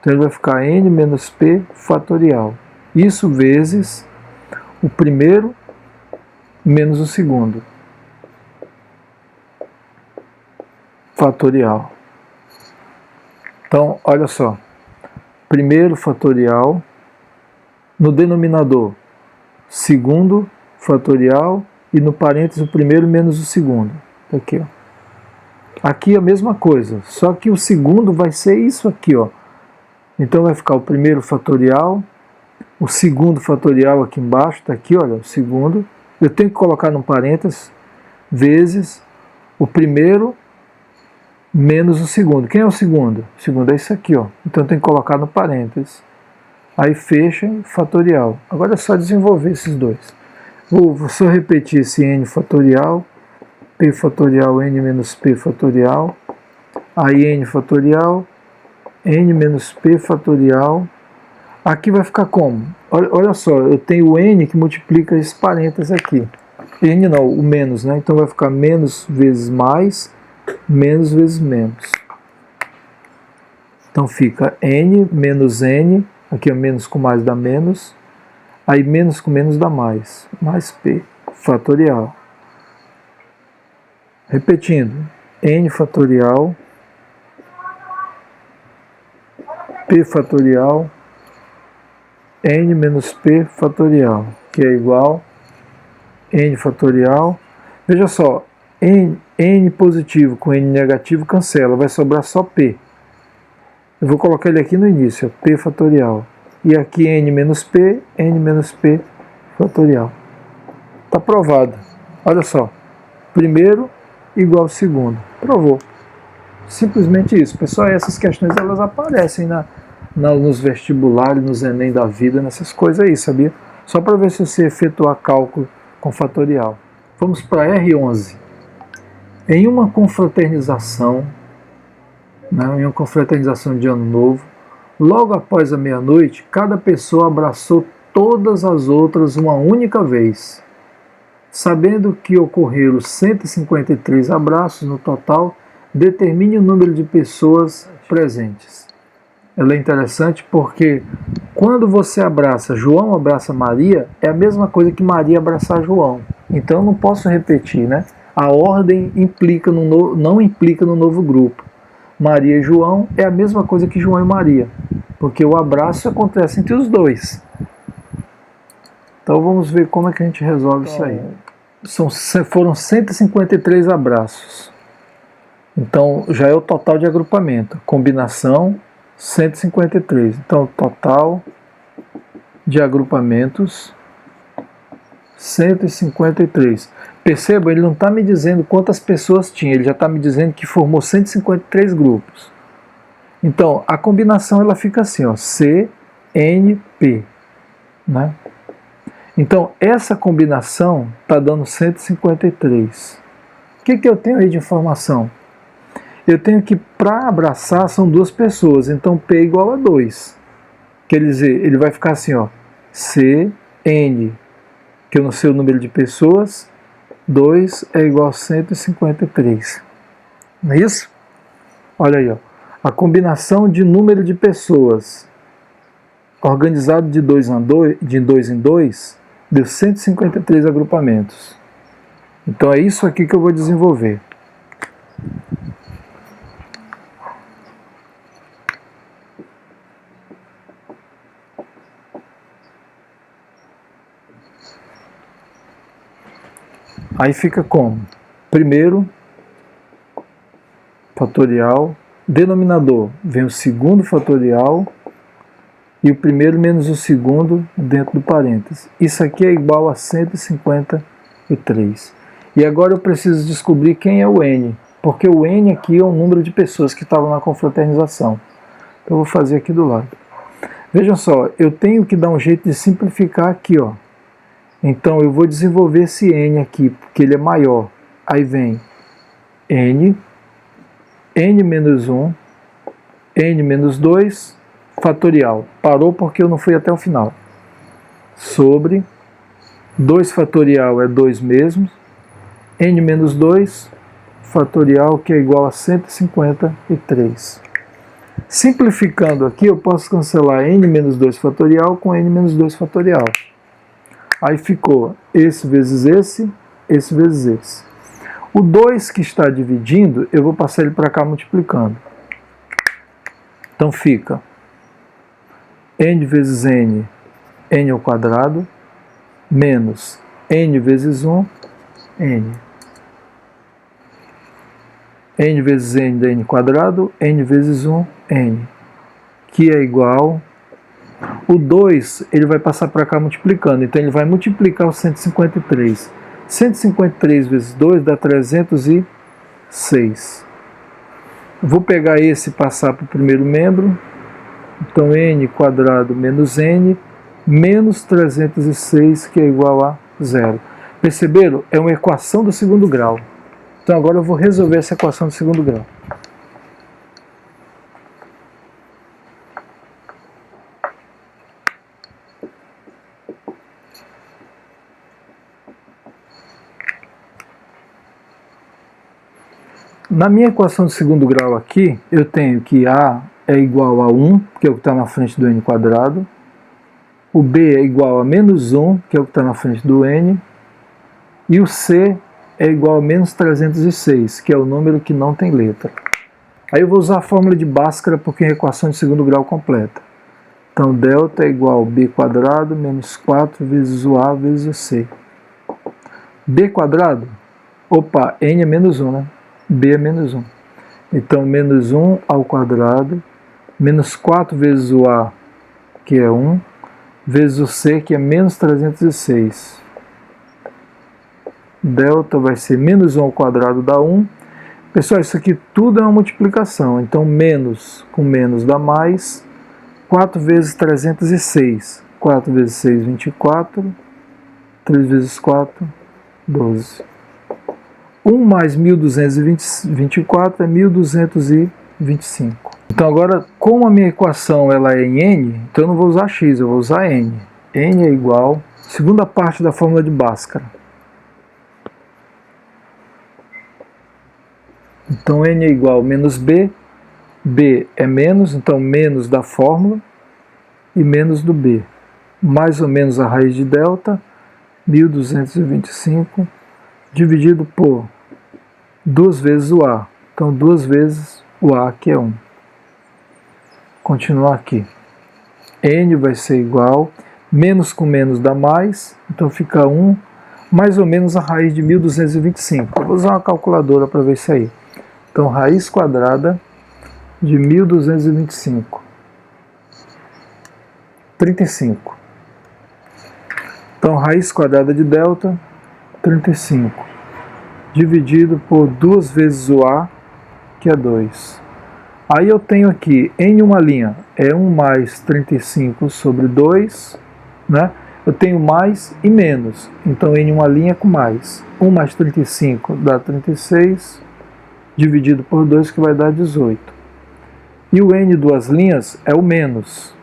Então ele vai ficar n menos p fatorial. Isso vezes o primeiro menos o segundo fatorial. Então, olha só. Primeiro fatorial, no denominador, segundo fatorial, e no parênteses o primeiro menos o segundo. Aqui, ó. Aqui a mesma coisa, só que o segundo vai ser isso aqui, ó. Então vai ficar o primeiro fatorial, o segundo fatorial aqui embaixo, está aqui, olha, o segundo. Eu tenho que colocar no parênteses, vezes o primeiro menos o segundo. Quem é o segundo? O segundo é isso aqui, ó. Então tem que colocar no parênteses. Aí fecha fatorial. Agora é só desenvolver esses dois. Vou só repetir esse n fatorial, p fatorial, n menos p fatorial, aí n fatorial, n menos p fatorial. Aqui vai ficar como? Olha só, eu tenho o n que multiplica esses parênteses aqui. N não, o menos, né? Então vai ficar menos vezes mais, menos vezes menos. Então fica n menos n, aqui é menos com mais dá menos, aí menos com menos dá mais p fatorial. Repetindo, n fatorial, p fatorial, n menos p fatorial, que é igual n fatorial. Veja só, n positivo com n negativo cancela, vai sobrar só p. Eu vou colocar ele aqui no início, p fatorial. E aqui n menos p fatorial. Está provado. Olha só, primeiro igual ao segundo. Provou. Simplesmente isso. Pessoal, essas questões elas aparecem nos vestibulares, nos Enem da vida, nessas coisas aí, sabia? Só para ver se você efetuar cálculo com fatorial. Vamos para R11. Em uma confraternização, em uma confraternização de Ano Novo, logo após a meia-noite, cada pessoa abraçou todas as outras uma única vez. Sabendo que ocorreram 153 abraços no total, determine o número de pessoas presentes. Ela é interessante porque quando você abraça João, abraça Maria, é a mesma coisa que Maria abraçar João. Então eu não posso repetir, né? A ordem não implica no novo grupo. Maria e João é a mesma coisa que João e Maria, porque o abraço acontece entre os dois. Então vamos ver como é que a gente resolve isso aí. Foram 153 abraços. Então já é o total de agrupamento. Combinação 153. Então total de agrupamentos 153. Perceba, ele não está me dizendo quantas pessoas tinha, ele já está me dizendo que formou 153 grupos. Então, a combinação ela fica assim, ó, CNP, né? Então, essa combinação está dando 153. O que eu tenho aí de informação? Eu tenho que, para abraçar, são duas pessoas, então P é igual a 2. Quer dizer, ele vai ficar assim, ó, CN, que eu não sei o número de pessoas, 2 é igual a 153. Não é isso? Olha aí, ó. A combinação de número de pessoas organizado de 2 em 2 deu 153 agrupamentos. Então é isso aqui que eu vou desenvolver. Aí fica como? Primeiro fatorial, denominador, vem o segundo fatorial e o primeiro menos o segundo dentro do parênteses. Isso aqui é igual a 153. E agora eu preciso descobrir quem é o N, porque o N aqui é o número de pessoas que estavam na confraternização. Então eu vou fazer aqui do lado. Vejam só, eu tenho que dar um jeito de simplificar aqui, ó. Então eu vou desenvolver esse N aqui, porque ele é maior. Aí vem N, N menos 1, N menos 2, fatorial. Parou porque eu não fui até o final. Sobre 2 fatorial é 2 mesmo. N menos 2, fatorial, que é igual a 153. Simplificando aqui, eu posso cancelar N menos 2 fatorial com N menos 2 fatorial. Aí ficou esse vezes esse vezes esse. O 2 que está dividindo, eu vou passar ele para cá multiplicando. Então fica N vezes N, N ao quadrado, menos N vezes 1, N. N vezes N da N quadrado, N vezes 1, N. Que é igual... O 2, ele vai passar para cá multiplicando, então ele vai multiplicar o 153. 153 vezes 2 dá 306. Vou pegar esse e passar para o primeiro membro. Então N quadrado menos N, menos 306, que é igual a 0. Perceberam? É uma equação do segundo grau. Então agora eu vou resolver essa equação do segundo grau. Na minha equação de segundo grau aqui, eu tenho que A é igual a 1, que é o que está na frente do N quadrado. O B é igual a menos 1, que é o que está na frente do N. E o C é igual a menos 306, que é o número que não tem letra. Aí eu vou usar a fórmula de Bhaskara porque é a equação de segundo grau completa. Então, delta é igual a B quadrado menos 4 vezes o A vezes o C. B quadrado? Opa, N é menos 1, né? B é menos 1. Então, menos 1 ao quadrado, menos 4 vezes o A, que é 1, vezes o C, que é menos 306. Delta vai ser menos 1 ao quadrado dá 1. Pessoal, isso aqui tudo é uma multiplicação. Então, menos com menos dá mais. 4 vezes 306. 4 vezes 6, 24. 3 vezes 4, 12. 1 mais 1.224 é 1.225. Então agora, como a minha equação ela é em N, então eu não vou usar X, eu vou usar N. N é igual, segunda parte da fórmula de Bhaskara. Então N é igual a menos B, B é menos, então menos da fórmula e menos do B. Mais ou menos a raiz de delta, 1.225, dividido por 2 vezes o A. Então 2 vezes o A, que é 1. Continuar aqui. N vai ser igual, menos com menos dá mais, então fica 1, mais ou menos a raiz de 1.225. Eu vou usar uma calculadora para ver isso aí. Então, raiz quadrada de 1.225. 35. Então, raiz quadrada de delta, 35. dividido por 2 vezes o A, que é 2. Aí eu tenho aqui, em uma linha, é 1 mais 35 sobre 2, né? Eu tenho mais e menos, então em uma linha com mais. 1 mais 35 dá 36, dividido por 2, que vai dar 18. E o N duas linhas é o menos.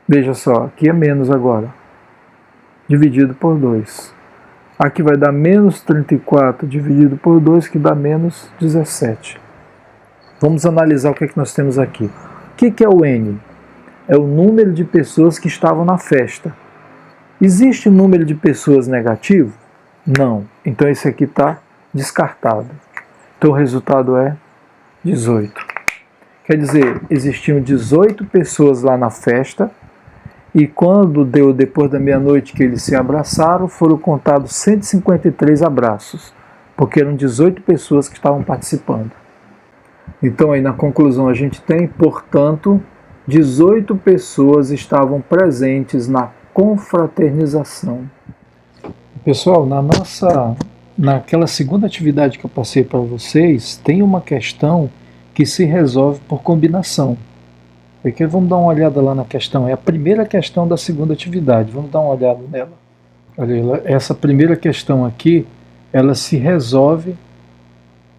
Veja só, aqui é menos agora, dividido por 2. Aqui vai dar menos 34 dividido por 2, que dá menos 17. Vamos analisar o que é que nós temos aqui. O que é o N? É o número de pessoas que estavam na festa. Existe número de pessoas negativo? Não. Então esse aqui está descartado. Então o resultado é 18. Quer dizer, existiam 18 pessoas lá na festa, e quando deu depois da meia-noite que eles se abraçaram, foram contados 153 abraços, porque eram 18 pessoas que estavam participando. Então aí na conclusão a gente tem, portanto, 18 pessoas estavam presentes na confraternização. Pessoal, naquela segunda atividade que eu passei para vocês, tem uma questão que se resolve por combinação. Aqui vamos dar uma olhada lá na questão, é a primeira questão da segunda atividade, vamos dar uma olhada nela. Olha, essa primeira questão aqui, ela se resolve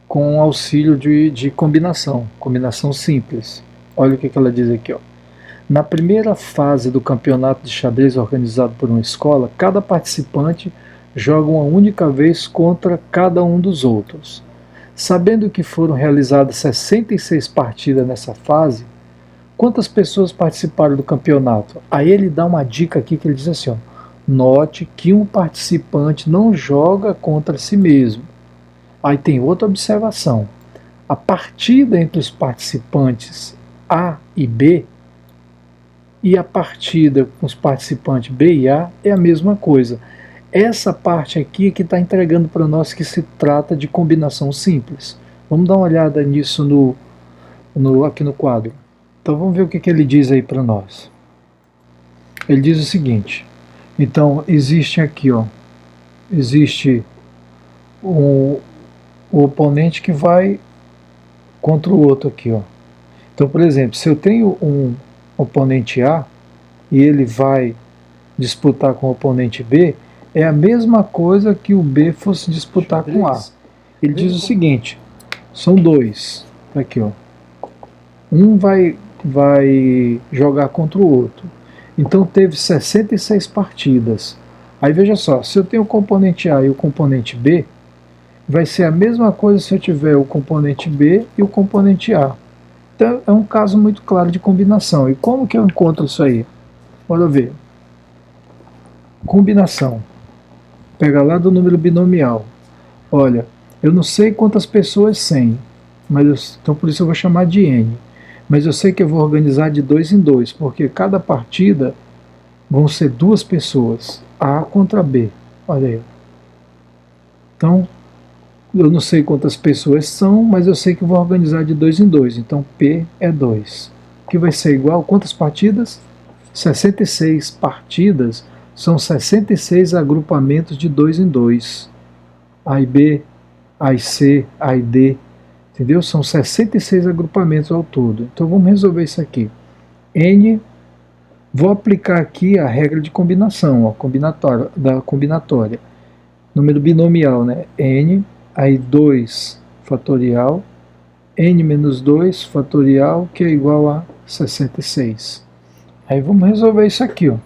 com auxílio de combinação simples. Olha o que ela diz aqui, ó. Na primeira fase do campeonato de xadrez organizado por uma escola, cada participante joga uma única vez contra cada um dos outros. Sabendo que foram realizadas 66 partidas nessa fase, quantas pessoas participaram do campeonato? Aí ele dá uma dica aqui que ele diz assim, ó, note que um participante não joga contra si mesmo. Aí tem outra observação. A partida entre os participantes A e B e a partida com os participantes B e A é a mesma coisa. Essa parte aqui é que está entregando para nós que se trata de combinação simples. Vamos dar uma olhada nisso aqui no quadro. Então vamos ver o que ele diz aí para nós. Ele diz o seguinte, então existe aqui, ó, existe o oponente que vai contra o outro aqui, ó. Então, por exemplo, se eu tenho um oponente A e ele vai disputar com o oponente B, é a mesma coisa que o B fosse disputar com A. Ele diz o seguinte, são dois, aqui, ó. Um vai jogar contra o outro. Então teve 66 partidas. Aí veja só, se eu tenho o componente A e o componente B, vai ser a mesma coisa se eu tiver o componente B e o componente A. Então é um caso muito claro de combinação. E como que eu encontro isso aí? Bora ver. Combinação. Pega lá do número binomial. Olha, eu não sei quantas pessoas 100, então por isso eu vou chamar de N. Mas eu sei que eu vou organizar de 2 em 2, porque cada partida vão ser 2 pessoas, A contra B. Olha aí. Então, eu não sei quantas pessoas são, mas eu sei que eu vou organizar de 2 em 2. Então, P é 2. Que vai ser igual, quantas partidas? 66 partidas são 66 agrupamentos de 2 em 2. A e B, A e C, A e D. Entendeu? São 66 agrupamentos ao todo. Então vamos resolver isso aqui. N, vou aplicar aqui a regra de combinação, ó, da combinatória. Número binomial, né? N, aí 2 fatorial, N menos 2 fatorial, que é igual a 66. Aí vamos resolver isso aqui, ó.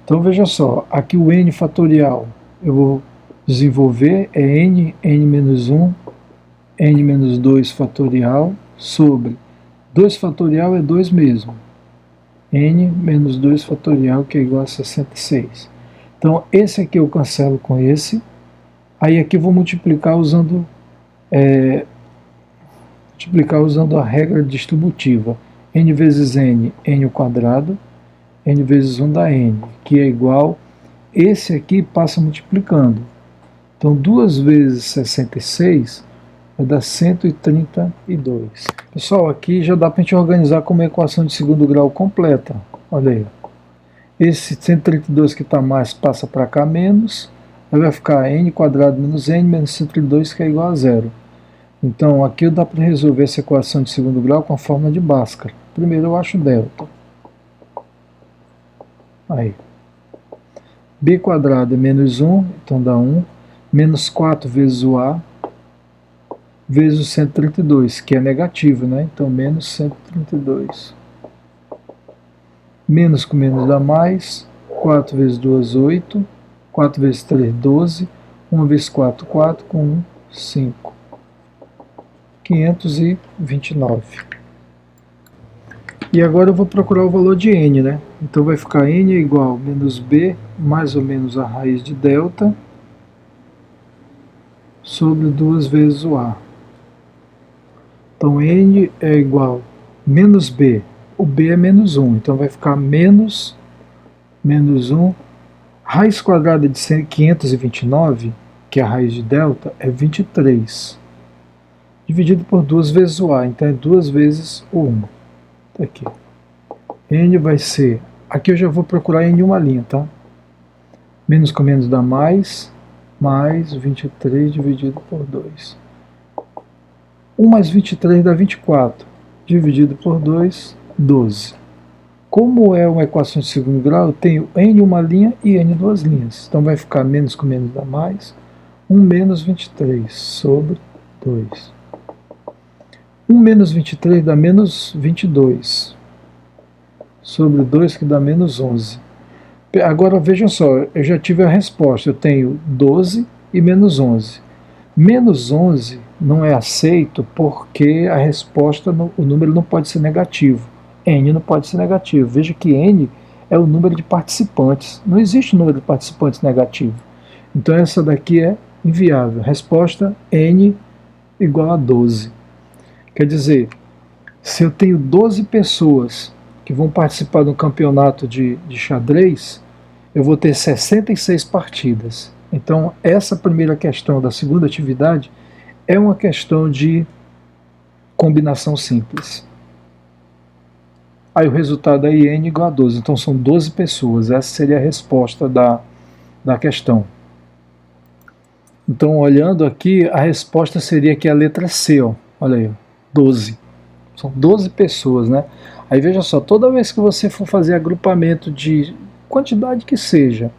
Então veja só, aqui o N fatorial, eu vou desenvolver, é N menos 1, N menos 2 fatorial sobre 2 fatorial é 2 mesmo. N menos 2 fatorial, que é igual a 66. Então esse aqui eu cancelo com esse. Aí aqui eu vou multiplicar usando a regra distributiva. N vezes N, N ao quadrado. N vezes 1 dá N, que é igual, esse aqui passa multiplicando. Então 2 vezes 66 vai dar 132. Pessoal, aqui já dá para a gente organizar como uma equação de segundo grau completa. Olha aí. Esse 132 que está mais passa para cá menos. Aí vai ficar n quadrado menos n menos 132, que é igual a zero. Então aqui dá para resolver essa equação de segundo grau com a fórmula de Bhaskara. Primeiro eu acho delta. Aí. B quadrado é menos 1, então dá 1. Menos 4 vezes o A, vezes o 132, que é negativo, né? Então menos 132. Menos com menos dá mais. 4 vezes 2, 8. 4 vezes 3, 12. 1 vezes 4, 4. Com 1, 5. 529. E agora eu vou procurar o valor de n, né? Então vai ficar n é igual a menos b, mais ou menos a raiz de delta, sobre 2 vezes o a. Então n é igual a menos b. O b é menos 1, então vai ficar menos 1. Raiz quadrada de 529, que é a raiz de delta, é 23. Dividido por 2 vezes o a, então é 2 vezes o 1. Tá aqui. N vai ser, aqui eu já vou procurar n em uma linha, tá? Menos com menos dá mais 23 dividido por 2. 1 mais 23 dá 24, dividido por 2, 12. Como é uma equação de segundo grau, eu tenho n uma linha e n duas linhas. Então vai ficar menos com menos dá mais, 1 menos 23 sobre 2. 1 menos 23 dá menos 22, sobre 2, que dá menos 11. Agora vejam só, eu já tive a resposta, eu tenho 12 e menos 11. Menos 11 não é aceito porque a resposta, o número não pode ser negativo. N não pode ser negativo. Veja que N é o número de participantes. Não existe número de participantes negativo. Então essa daqui é inviável. Resposta N igual a 12. Quer dizer, se eu tenho 12 pessoas que vão participar de um campeonato de xadrez, eu vou ter 66 partidas. Então essa primeira questão da segunda atividade é uma questão de combinação simples. Aí o resultado é n igual a 12, então são 12 pessoas, essa seria a resposta da questão. Então olhando aqui, a resposta seria que a letra C, ó, olha aí, 12. São 12 pessoas, né? Aí veja só, toda vez que você for fazer agrupamento de quantidade que seja,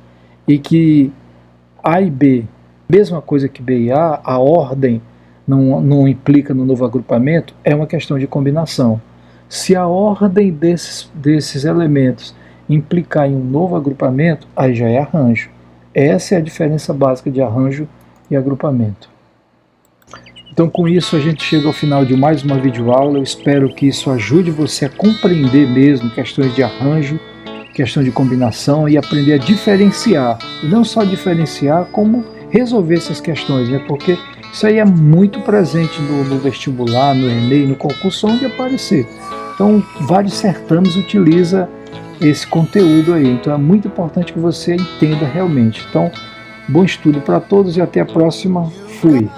e que A e B, mesma coisa que B e a ordem não implica no novo agrupamento, é uma questão de combinação. Se a ordem desses elementos implicar em um novo agrupamento, aí já é arranjo. Essa é a diferença básica de arranjo e agrupamento. Então com isso a gente chega ao final de mais uma videoaula. Eu espero que isso ajude você a compreender mesmo questões de arranjo, questão de combinação e aprender a diferenciar. E não só diferenciar, como resolver essas questões, né? Porque isso aí é muito presente no vestibular, no Enem, no concurso, onde aparecer. Então vários certames utilizam esse conteúdo aí. Então é muito importante que você entenda realmente. Então, bom estudo para todos e até a próxima. Fui!